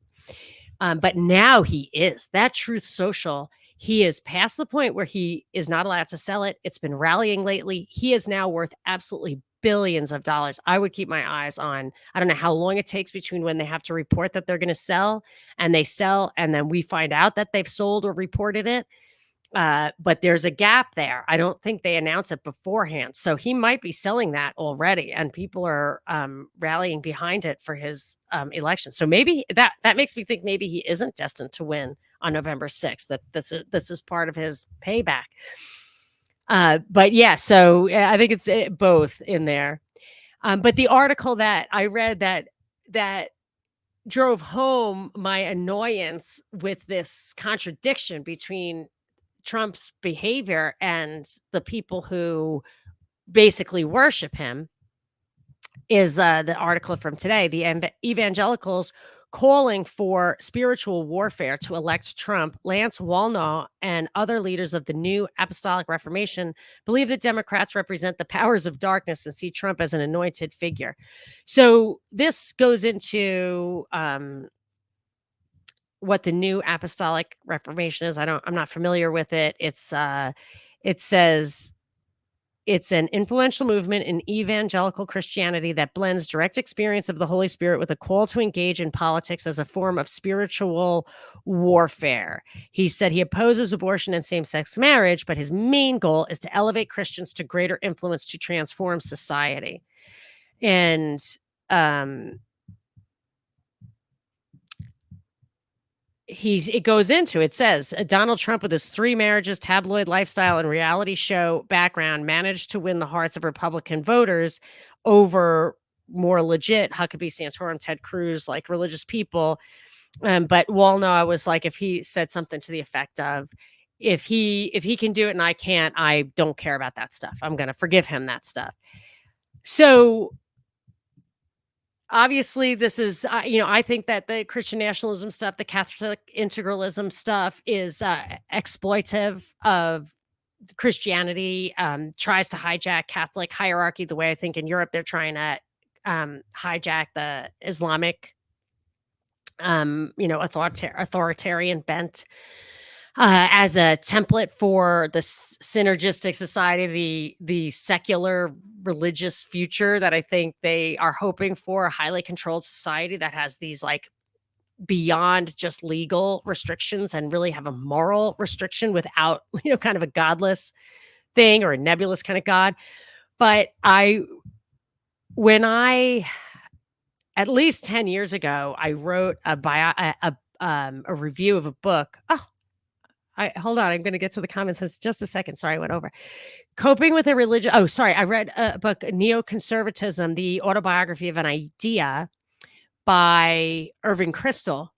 But now he is. That Truth Social, he is past the point where he is not allowed to sell it. It's been rallying lately. He is now worth absolutely billions of dollars. I would keep my eyes on, I don't know how long it takes between when they have to report that they're going to sell and they sell, and then we find out that they've sold or reported it. But there's a gap there. I don't think they announce it beforehand. So he might be selling that already, and people are rallying behind it for his election. So maybe that makes me think maybe he isn't destined to win on November 6th, that this is part of his payback. But yeah, so I think it's both in there. But the article that I read that drove home my annoyance with this contradiction between Trump's behavior and the people who basically worship him is the article from today. The evangelicals calling for spiritual warfare to elect Trump. Lance Wallnau and other leaders of the new Apostolic Reformation believe that Democrats represent the powers of darkness and see Trump as an anointed figure. So this goes into what the new Apostolic Reformation is. I'm not familiar with it. It says It's an influential movement in evangelical Christianity that blends direct experience of the Holy Spirit with a call to engage in politics as a form of spiritual warfare. He said he opposes abortion and same-sex marriage, but his main goal is to elevate Christians to greater influence to transform society. And it goes into, it says Donald Trump, with his 3 marriages, tabloid lifestyle, and reality show background, managed to win the hearts of Republican voters over more legit Huckabee, Santorum, Ted Cruz, like religious people. But Walnow was like, if he said something to the effect of, if he can do it and I can't, I don't care about that stuff. I'm going to forgive him that stuff. So obviously, this is, I think that the Christian nationalism stuff, the Catholic integralism stuff is exploitive of Christianity, tries to hijack Catholic hierarchy the way I think in Europe they're trying to hijack the Islamic, authoritarian bent as a template for the synergistic society, the secular religious future that I think they are hoping for, a highly controlled society that has these like beyond just legal restrictions and really have a moral restriction without, kind of a godless thing or a nebulous kind of God. But at least 10 years ago, I wrote a review of a book. Hold on. I'm going to get to the comments in just a second. Sorry, I went over. Coping with a religion. Oh, sorry. I read a book, Neoconservatism, the autobiography of an idea by Irving Kristol,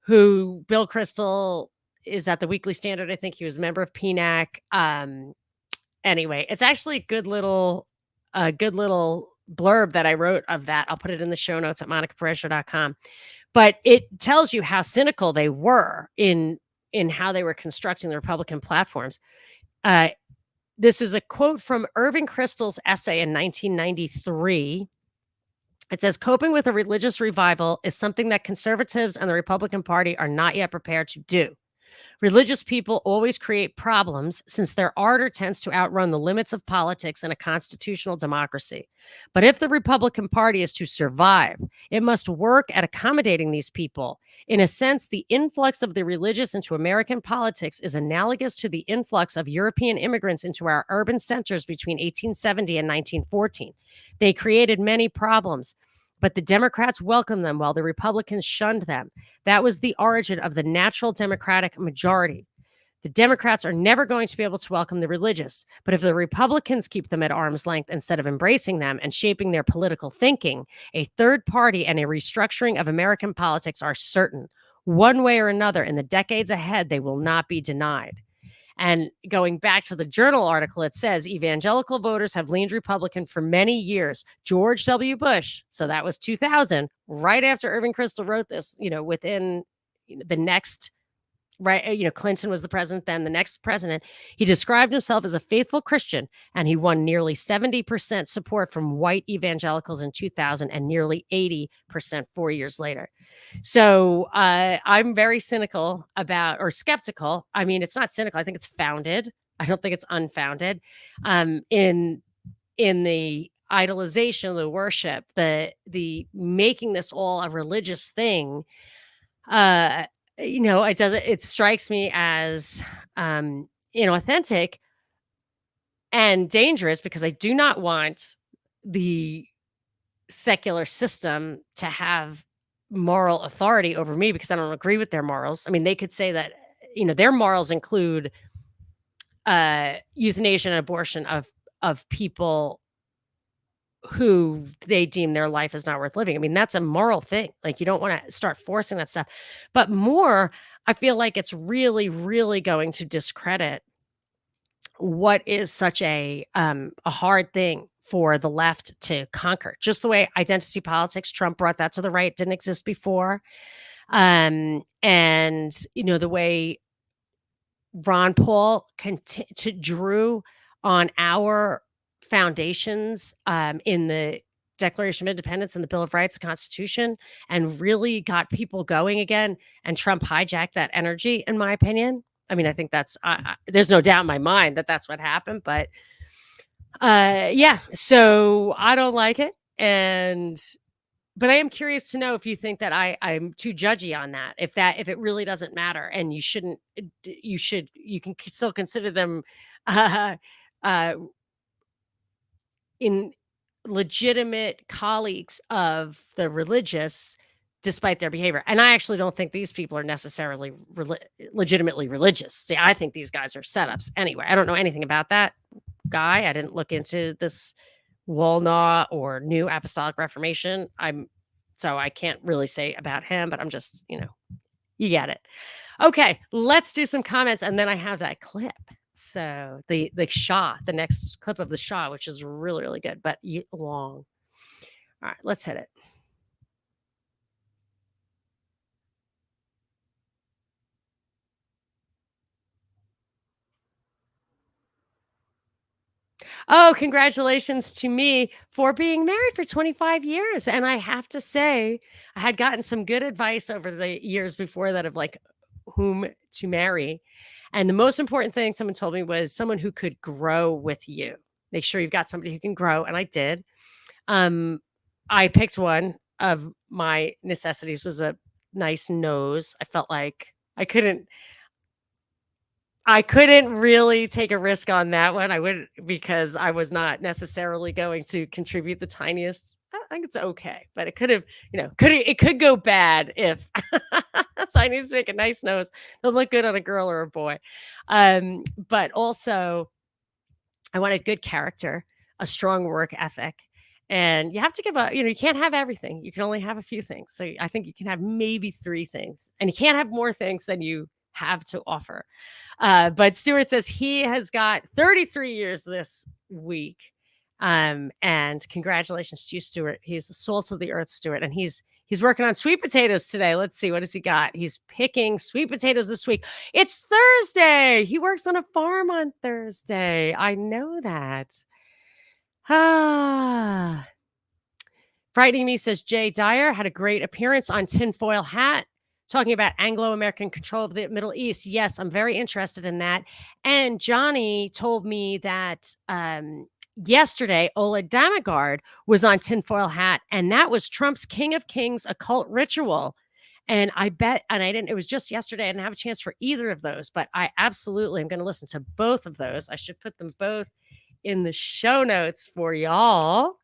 who Bill Kristol is at the Weekly Standard. I think he was a member of PNAC. Anyway, it's actually a good little blurb that I wrote of that. I'll put it in the show notes at monicaperez.com. But it tells you how cynical they were in how they were constructing the Republican platforms. This is a quote from Irving Kristol's essay in 1993. It says, coping with a religious revival is something that conservatives and the Republican Party are not yet prepared to do. Religious people always create problems since their ardor tends to outrun the limits of politics in a constitutional democracy. But if the Republican Party is to survive, it must work at accommodating these people. In a sense, the influx of the religious into American politics is analogous to the influx of European immigrants into our urban centers between 1870 and 1914. They created many problems, but the Democrats welcomed them while the Republicans shunned them. That was the origin of the natural Democratic majority. The Democrats are never going to be able to welcome the religious, but if the Republicans keep them at arm's length instead of embracing them and shaping their political thinking, a third party and a restructuring of American politics are certain. One way or another, in the decades ahead, they will not be denied. And going back to the Journal article, it says evangelical voters have leaned Republican for many years. George W. Bush, so that was 2000, right after Irving Kristol wrote this, within the next, right, Clinton was the president then, the next president, he described himself as a faithful Christian, and he won nearly 70% support from white evangelicals in 2000 and nearly 80% 4 years later. So I'm very cynical skeptical. I mean, it's not cynical. I think it's founded. I don't think it's unfounded. In the idolization, the worship, the making this all a religious thing. It strikes me as inauthentic and dangerous, because I do not want the secular system to have moral authority over me because I don't agree with their morals. I mean, they could say that, their morals include euthanasia and abortion of people who they deem their life is not worth living. I mean, that's a moral thing. Like, you don't want to start forcing that stuff. But more, I feel like it's really, really going to discredit what is such a hard thing for the left to conquer. Just the way identity politics, Trump brought that to the right, didn't exist before. And, the way Ron Paul drew on our foundations in the Declaration of Independence and the Bill of Rights, the Constitution, and really got people going again. And Trump hijacked that energy, in my opinion. I mean, I think that's, there's no doubt in my mind that that's what happened, but Yeah, so I don't like it, and but I am curious to know if you think that I'm too judgy on that, if it really doesn't matter and you shouldn't you can still consider them, uh, uh, in legitimate colleagues of the religious despite their behavior, and I actually don't think these people are necessarily legitimately religious. See, I think these guys are setups anyway. I don't know anything about that guy. I didn't look into this Walnut or New Apostolic Reformation. So I can't really say about him, but I'm just, you get it. Okay, let's do some comments, and then I have that clip. So the Shah, the next clip of the Shah, which is really really good, but long. All right, let's hit it. Oh, congratulations to me for being married for 25 years. And I have to say, I had gotten some good advice over the years before that of like whom to marry. And the most important thing someone told me was someone who could grow with you. Make sure you've got somebody who can grow. And I did. Um, I picked one of my necessities was a nice nose. I felt like I couldn't really take a risk on that one. I wouldn't because I was not necessarily going to contribute the tiniest. I think it's okay, but it could have, it could go bad if. So I needed to make a nice nose that look good on a girl or a boy, but also I wanted good character, a strong work ethic, and you have to give up. You can't have everything. You can only have a few things. So I think you can have maybe 3 things, and you can't have more things than you have to offer. But Stuart says he has got 33 years this week. And congratulations to you, Stuart. He's the salt of the earth, Stuart. And he's working on sweet potatoes today. Let's see, what has he got? He's picking sweet potatoes this week. It's Thursday. He works on a farm on Thursday. I know that. Ah. Frightening Me says Jay Dyer had a great appearance on Tinfoil Hat talking about Anglo-American control of the Middle East. Yes, I'm very interested in that. And Johnny told me that yesterday Ola Damagard was on Tinfoil Hat, and that was Trump's King of Kings occult ritual. And I bet, and I didn't, it was just yesterday. I didn't have a chance for either of those, but I absolutely am going to listen to both of those. I should put them both in the show notes for y'all.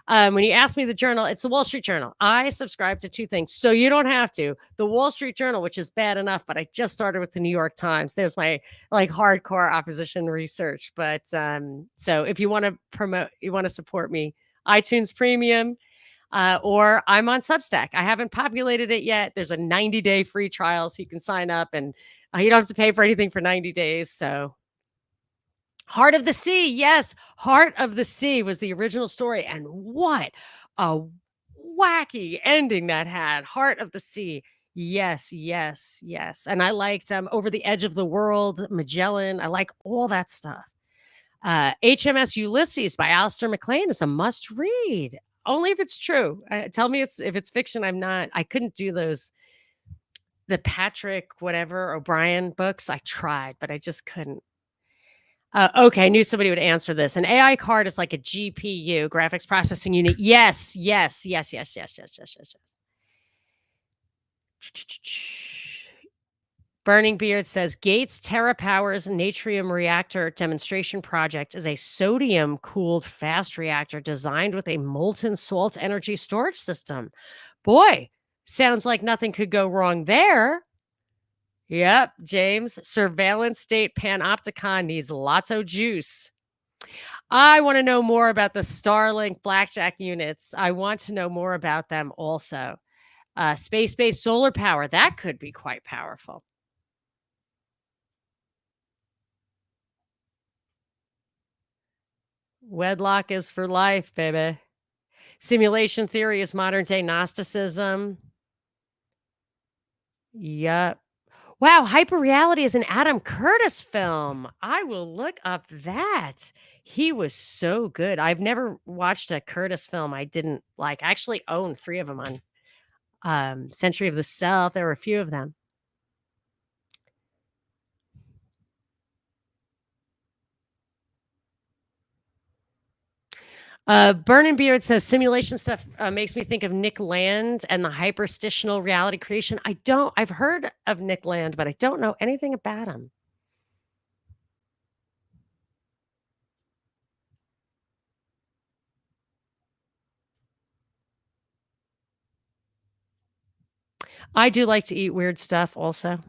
When you ask me the journal, it's the Wall Street Journal. I subscribe to 2 things, so you don't have to. The Wall Street Journal, which is bad enough, but I just started with the New York Times. There's my like hardcore opposition research. But so if you want to support me, iTunes Premium, or I'm on Substack. I haven't populated it yet. There's a 90-day free trial, so you can sign up, and you don't have to pay for anything for 90 days. So Heart of the Sea. Yes, Heart of the Sea was the original story. And what a wacky ending that had. Heart of the Sea. Yes, yes, yes. And I liked Over the Edge of the World, Magellan. I like all that stuff. HMS Ulysses by Alistair MacLean is a must read. Only if it's true. Tell me if it's fiction. I couldn't do the Patrick whatever O'Brien books. I tried, but I just couldn't. Okay, I knew somebody would answer this. An AI card is like a GPU, graphics processing unit. Yes, yes, yes, yes, yes, yes, yes, yes, yes. Burning Beard says Gates TerraPower's Natrium reactor demonstration project is a sodium-cooled fast reactor designed with a molten salt energy storage system. Boy, sounds like nothing could go wrong there. Yep, James. Surveillance state panopticon needs lots of juice. I want to know more about the Starlink blackjack units. I want to know more about them also. Space-based solar power, that could be quite powerful. Wedlock is for life, baby. Simulation theory is modern day Gnosticism. Yep. Wow, HyperReality is an Adam Curtis film. I will look up that. He was so good. I've never watched a Curtis film I didn't like. I actually own 3 of them on Century of the South. There were a few of them. Burnin' Beard says simulation stuff makes me think of Nick Land and the hyperstitional reality creation. I've heard of Nick Land, but I don't know anything about him. I do like to eat weird stuff also.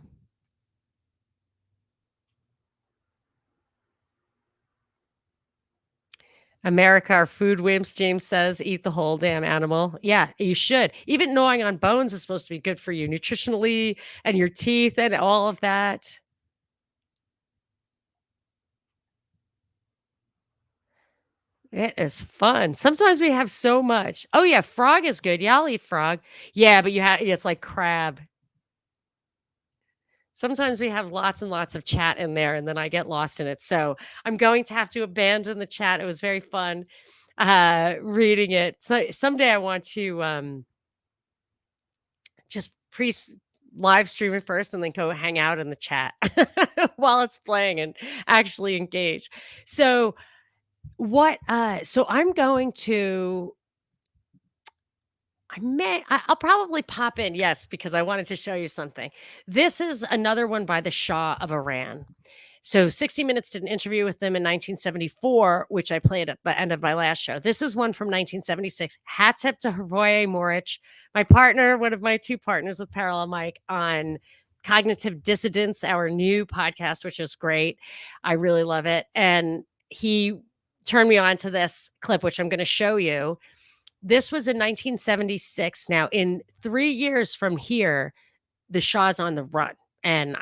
America, our food wimps, James says, eat the whole damn animal. Yeah, you should. Even gnawing on bones is supposed to be good for you nutritionally and your teeth and all of that. It is fun. Sometimes we have so much. Oh yeah, frog is good. Yeah, I'll eat frog. Yeah, but it's like crab. Sometimes we have lots and lots of chat in there and then I get lost in it. So I'm going to have to abandon the chat. It was very fun reading it. So someday I want to just live stream it first and then go hang out in the chat while it's playing and actually engage. So so I'm going to I'll probably pop in, yes, because I wanted to show you something. This is another one by the Shah of Iran. So 60 Minutes did an interview with them in 1974, which I played at the end of my last show. This is one from 1976. Hat tip to Hrvoje Moric, my partner, one of my two partners with Parallel Mike on Cognitive Dissidence, our new podcast, which is great. I really love it. And he turned me on to this clip, which I'm going to show you. This was in 1976. Now, in 3 years from here, the Shah's on the run. And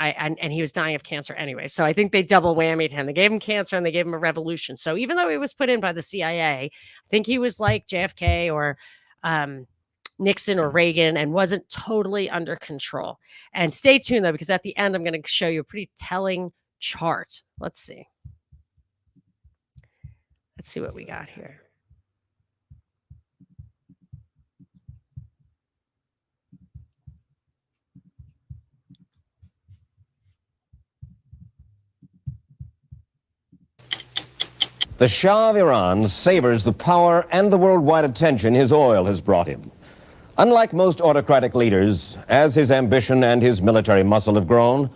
he was dying of cancer anyway. So I think they double whammied him. They gave him cancer and they gave him a revolution. So even though he was put in by the CIA, I think he was like JFK or Nixon or Reagan and wasn't totally under control. And stay tuned though, because at the end, I'm going to show you a pretty telling chart. Let's see. Let's see what we got here. The Shah of Iran savors the power and the worldwide attention his oil has brought him. Unlike most autocratic leaders, as his ambition and his military muscle have grown,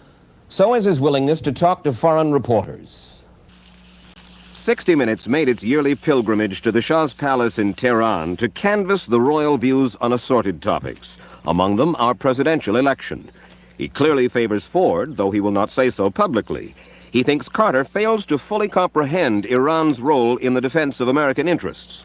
so has his willingness to talk to foreign reporters. 60 Minutes made its yearly pilgrimage to the Shah's palace in Tehran to canvass the royal views on assorted topics, among them our presidential election. He clearly favors Ford, though he will not say so publicly. He thinks Carter fails to fully comprehend Iran's role in the defense of American interests.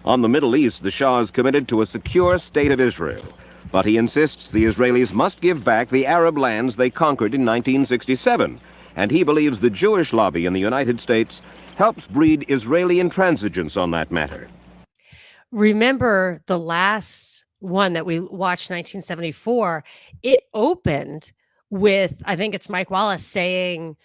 On the Middle East, the Shah is committed to a secure state of Israel, but he insists the Israelis must give back the Arab lands they conquered in 1967, and he believes the Jewish lobby in the United States helps breed Israeli intransigence on that matter. Remember the last one that we watched, 1974, it opened with, I think it's Mike Wallace saying,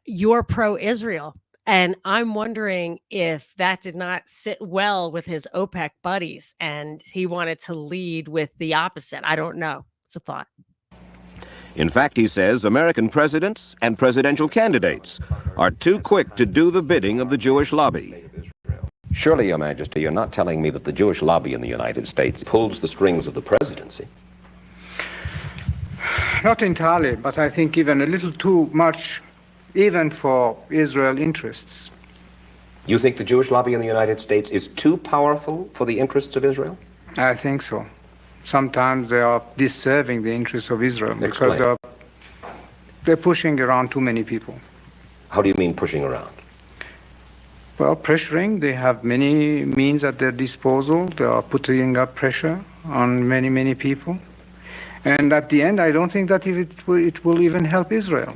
you're pro-Israel. And I'm wondering if that did not sit well with his OPEC buddies and he wanted to lead with the opposite. I don't know. It's a thought. In fact, he says American presidents and presidential candidates are too quick to do the bidding of the Jewish lobby. Surely, Your Majesty, you're not telling me that the Jewish lobby in the United States pulls the strings of the presidency? Not entirely, but I think even a little too much, even for Israel interests. You think the Jewish lobby in the United States is too powerful for the interests of Israel? I think so. Sometimes they are disserving the interests of Israel because they're pushing around too many people. How do you mean pushing around? Well, pressuring. They have many means at their disposal. They are putting up pressure on many, many people. And at the end, I don't think that it will even help Israel.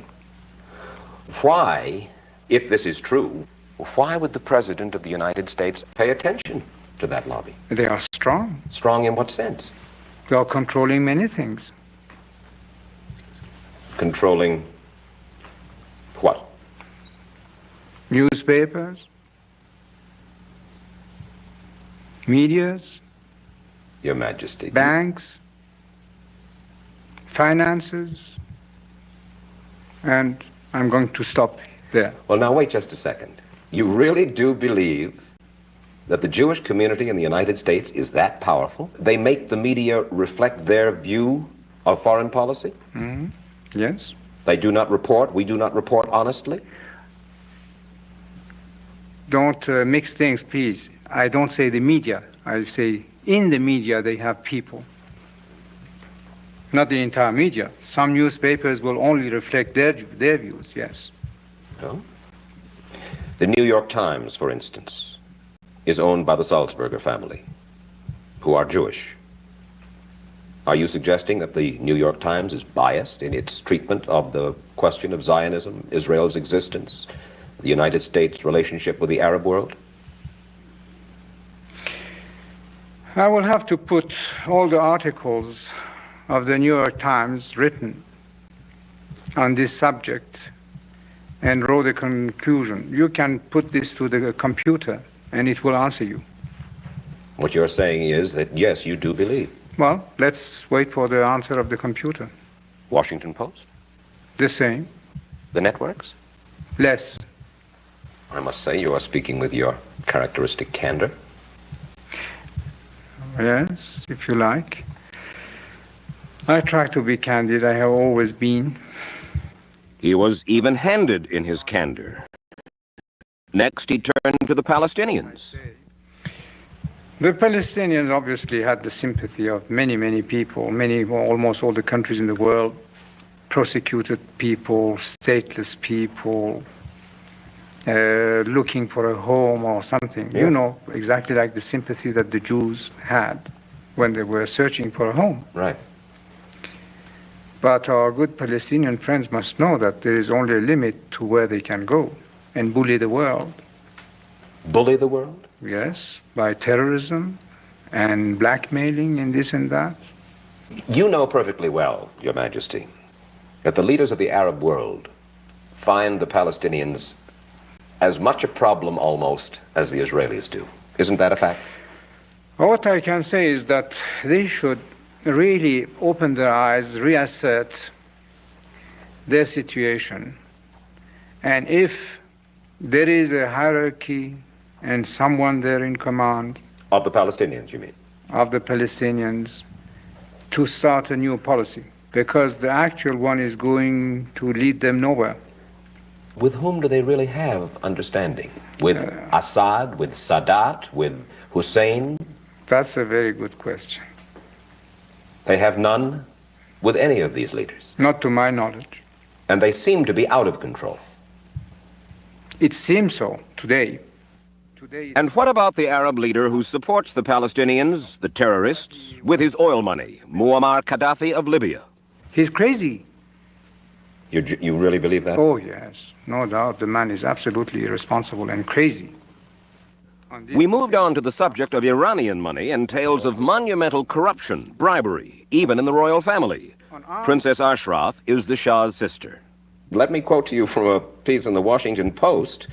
Why, if this is true, why would the President of the United States pay attention to that lobby? They are strong. Strong in what sense? They are controlling many things. Controlling what? Newspapers, medias, Your Majesty. banks, finances, and I'm going to stop there. Well, now wait just a second. You really do believe That the Jewish community in the United States is that powerful? They make the media reflect their view of foreign policy? Mm-hmm. Yes. They do not report, we do not report honestly? Don't mix things, please. I don't say the media. I say in the media they have people. Not the entire media. Some newspapers will only reflect their views, yes. No? The New York Times, for instance, is owned by the Salzburger family, who are Jewish. Are you suggesting that the New York Times is biased in its treatment of the question of Zionism, Israel's existence, the United States' relationship with the Arab world? I will have to put all the articles of the New York Times written on this subject and draw the conclusion. You can put this to the computer and it will answer you. What you're saying is that, yes, you do believe. Well, let's wait for the answer of the computer. Washington Post? The same. The networks? Less. I must say you are speaking with your characteristic candor. Yes, if you like. I try to be candid. I have always been. He was even-handed in his candor. Next, he turned to the Palestinians. The Palestinians obviously had the sympathy of many, many people, almost all the countries in the world, persecuted people, stateless people, looking for a home or something. Yeah. You know, exactly like the sympathy that the Jews had when they were searching for a home. Right. But our good Palestinian friends must know that there is only a limit to where they can go and bully the world. Bully the world? Yes, by terrorism and blackmailing and this and that. You know perfectly well, Your Majesty, that the leaders of the Arab world find the Palestinians as much a problem almost as the Israelis do. Isn't that a fact? What I can say is that they should really open their eyes, reassert their situation. And if there is a hierarchy and someone there in command Of the Palestinians, you mean? of the Palestinians, to start a new policy, because the actual one is going to lead them nowhere. With whom do they really have understanding? With Assad, with Sadat, with Hussein? That's a very good question. They have none with any of these leaders. Not to my knowledge. And they seem to be out of control. It seems so today. And what about the Arab leader who supports the Palestinians, the terrorists, with his oil money, Muammar Gaddafi of Libya? He's crazy. You really believe that? Oh, yes. No doubt. The man is absolutely irresponsible and crazy. We moved on to the subject of Iranian money and tales of monumental corruption, bribery, even in the royal family. Princess Ashraf is the Shah's sister. Let me quote to you from a piece in the Washington Post.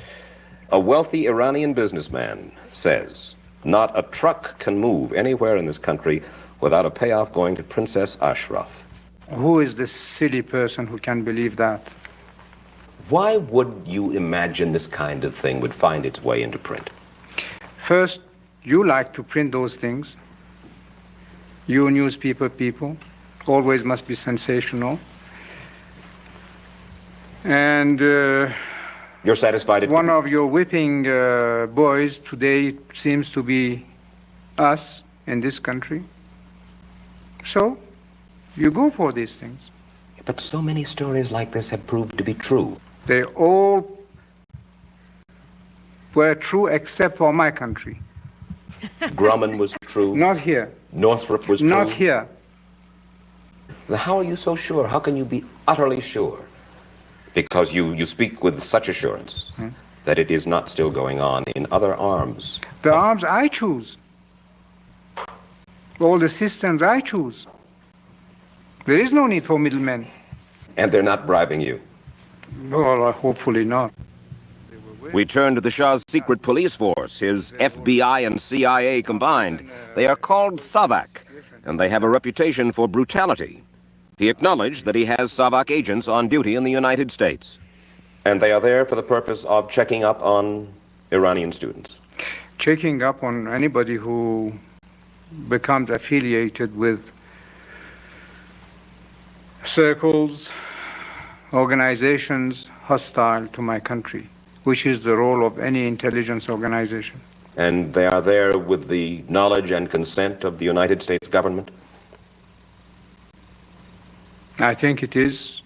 A wealthy Iranian businessman says, "Not a truck can move anywhere in this country without a payoff going to Princess Ashraf." Who is the silly person who can believe that? Why would you imagine this kind of thing would find its way into print? First, you like to print those things. You newspaper people always must be sensational. And You're satisfied? one of your whipping boys today seems to be us in this country. So, you go for these things. But so many stories like this have proved to be true. They all were true except for my country. Grumman was true. Not here. Northrop was true. Not here. Now, how are you so sure? How can you be utterly sure? Because you speak with such assurance that it is not still going on in other arms. The arms I choose. All the systems I choose. There is no need for middlemen. And they're not bribing you. Well, hopefully not. We turn to the Shah's secret police force, his FBI and CIA combined. They are called SAVAK, and they have a reputation for brutality. He acknowledged that he has SAVAK agents on duty in the United States. And they are there for the purpose of checking up on Iranian students. checking up on anybody who becomes affiliated with circles, organizations hostile to my country, which is the role of any intelligence organization. And they are there with the knowledge and consent of the United States government? I think it is.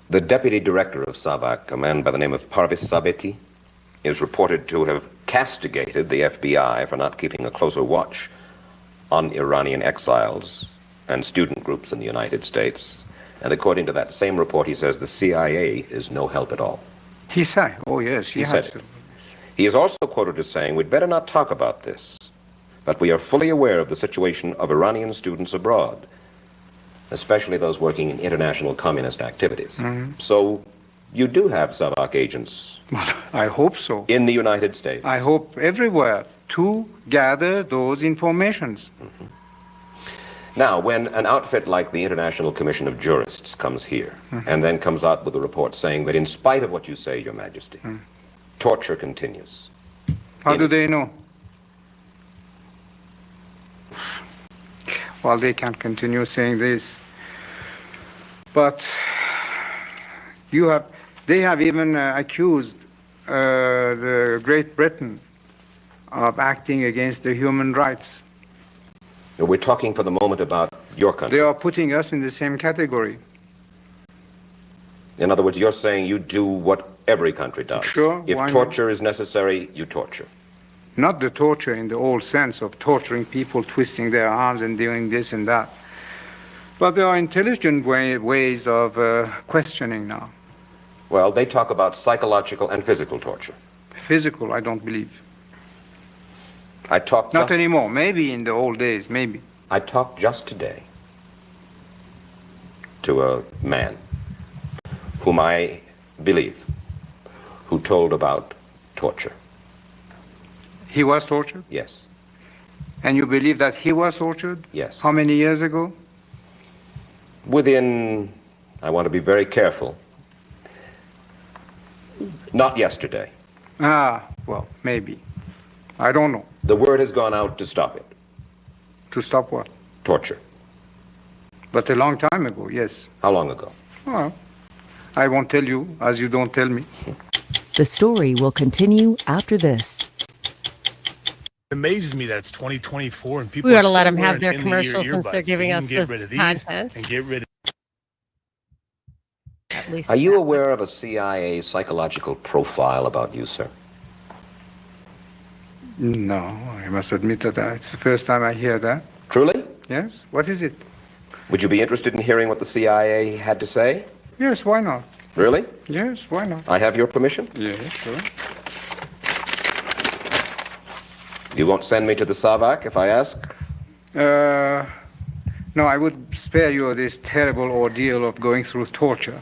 The deputy director of SAVAK, a man by the name of Parvis Sabeti, is reported to have castigated the FBI for not keeping a closer watch on Iranian exiles and student groups in the United States. And according to that same report, he says the CIA is no help at all. He said, oh yes, He said it. He is also quoted as saying, we'd better not talk about this, but we are fully aware of the situation of Iranian students abroad, especially those working in international communist activities. So you do have SAVAK agents Well, I hope so. in the United States. I hope everywhere to gather those informations. Now, when an outfit like the International Commission of Jurists comes here and then comes out with a report saying that in spite of what you say, Your Majesty, torture continues. How do they know? Well, they can't continue saying this. But they have even accused the Great Britain of acting against the human rights. We're talking for the moment about your country. They are putting us in the same category. In other words, you're saying you do what every country does. Sure, If why not? torture is necessary, you torture. Not the torture in the old sense of torturing people, twisting their arms and doing this and that. But there are intelligent ways of questioning now. Well, they talk about psychological and physical torture. Physical, I don't believe. I talked Not anymore. Maybe in the old days, maybe. I talked just today to a man whom I believe, who told about torture. He was tortured? Yes, And you believe that he was tortured? yes. How many years ago? Within, I want to be very careful, not yesterday. Ah, well, maybe. I don't know. The word has gone out to stop it. To stop what? Torture. But a long time ago, yes. How long ago? Well, I won't tell you, as you don't tell me. The story will continue after this. It amazes me that it's 2024 and people We are ought to let still them have wearing their in-the-ear commercials since they're earbuds. giving You us can get this rid of these content. and get rid of At least Are you that. aware of a CIA psychological profile about you, sir? No, I must admit that it's the first time I hear that. Truly? Yes? What is it? Would you be interested in hearing what the CIA had to say? Yes, why not? Really? Yes, why not? I have your permission? Yes, sure. You won't send me to the SAVAK if I ask? No, I would spare you this terrible ordeal of going through torture.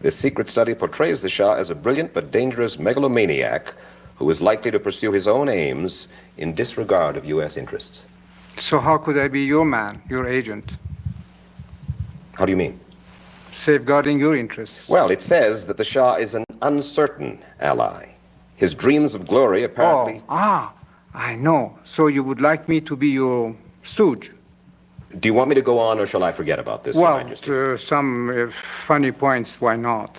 This secret study portrays the Shah as a brilliant but dangerous megalomaniac who is likely to pursue his own aims in disregard of U.S. interests. So how could I be your man, your agent, How do you mean? safeguarding your interests? Well, it says that the Shah is an uncertain ally. His dreams of glory apparently... I know. So you would like me to be your stooge? Do you want me to go on, or shall I forget about this, Your Well, Majesty? some funny points, why not?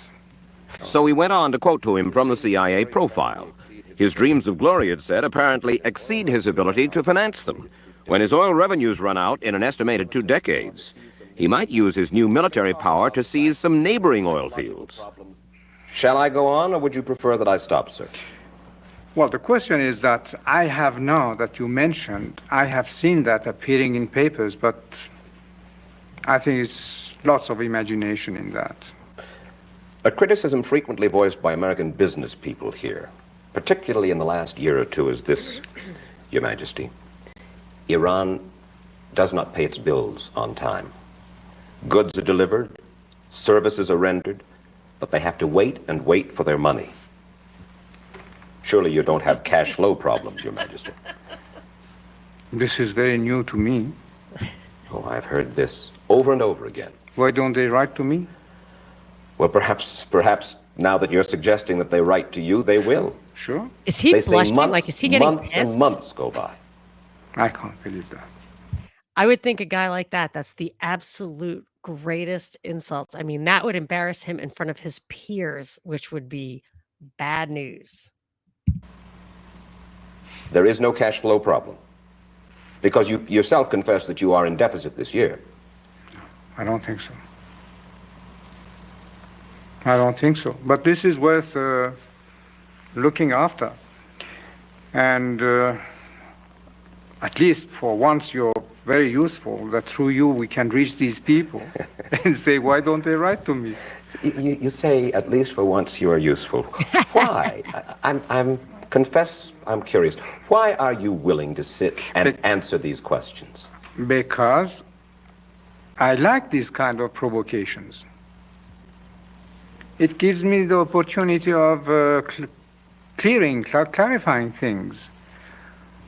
So he went on to quote to him from the CIA profile. His dreams of glory, it said, apparently exceed his ability to finance them. When his oil revenues run out in an estimated 2 decades, he might use his new military power to seize some neighboring oil fields. Shall I go on, or would you prefer that I stop, sir? Well, the question is that I have now that you mentioned, I have seen that appearing in papers, but I think it's lots of imagination in that. A criticism frequently voiced by American business people here, particularly in the last year or two, is this, Your Majesty. Iran does not pay its bills on time. Goods are delivered, services are rendered, but they have to wait and wait for their money. Surely you don't have cash flow problems, Your Majesty. This is very new to me. Oh, I've heard this over and over again. Why don't they write to me? Well, perhaps now that you're suggesting that they write to you, they will. Sure. Is he They say blushing? months, Like, is he getting months pissed? and months go by. I can't believe that. I would think a guy like that, that's the absolute greatest insult. I mean, that would embarrass him in front of his peers, which would be bad news. There is no cash flow problem. Because you yourself confess that you are in deficit this year. I don't think so. I don't think so. But this is worth looking after. And at least for once, you're very useful, that through you we can reach these people and say, why don't they write to me? You say, at least for once, you are useful. Why? I'm curious. Why are you willing to sit and answer these questions? Because I like these kind of provocations. It gives me the opportunity of clarifying things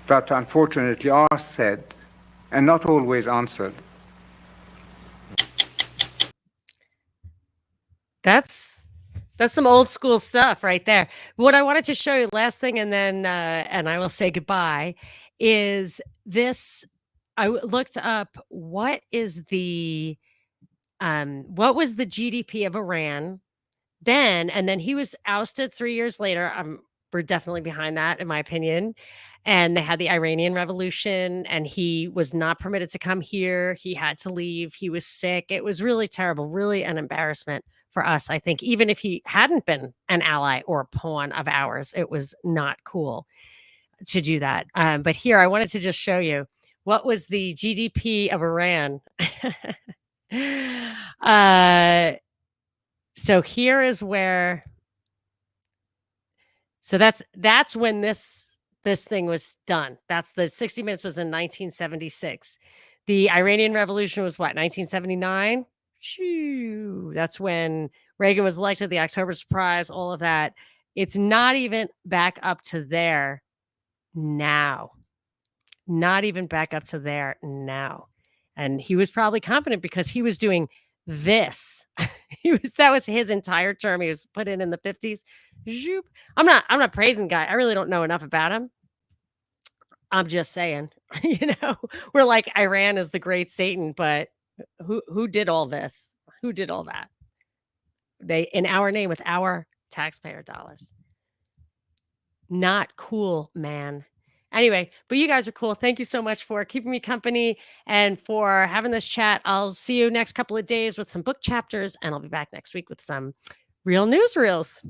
that unfortunately are said and not always answered. That's some old school stuff right there. What I wanted to show you, last thing, and then and I will say goodbye, is this. Looked up what was the GDP of Iran then, and then he was ousted 3 years later. We're definitely behind that, in my opinion. And they had the Iranian Revolution, and he was not permitted to come here. He had to leave. He was sick. It was really terrible, really an embarrassment for us, I think. Even if he hadn't been an ally or a pawn of ours, it was not cool to do that. But here, I wanted to just show you what was the GDP of Iran. So here is where. So that's when this thing was done. That's the 60 Minutes was in 1976. The Iranian Revolution was what, 1979? Shoo. That's when Reagan was elected, the October Surprise, all of that. It's not even back up to there now. Not even back up to there now. And he was probably confident because he was doing this. That was his entire term. He was put in the 50s. Zoop. I'm not praising the guy. I really don't know enough about him. I'm just saying, we're like Iran is the great Satan, but who did all this? Who did all that? They, in our name, with our taxpayer dollars. Not cool, man. Anyway, but you guys are cool. Thank you so much for keeping me company and for having this chat. I'll see you next couple of days with some book chapters, and I'll be back next week with some real newsreels.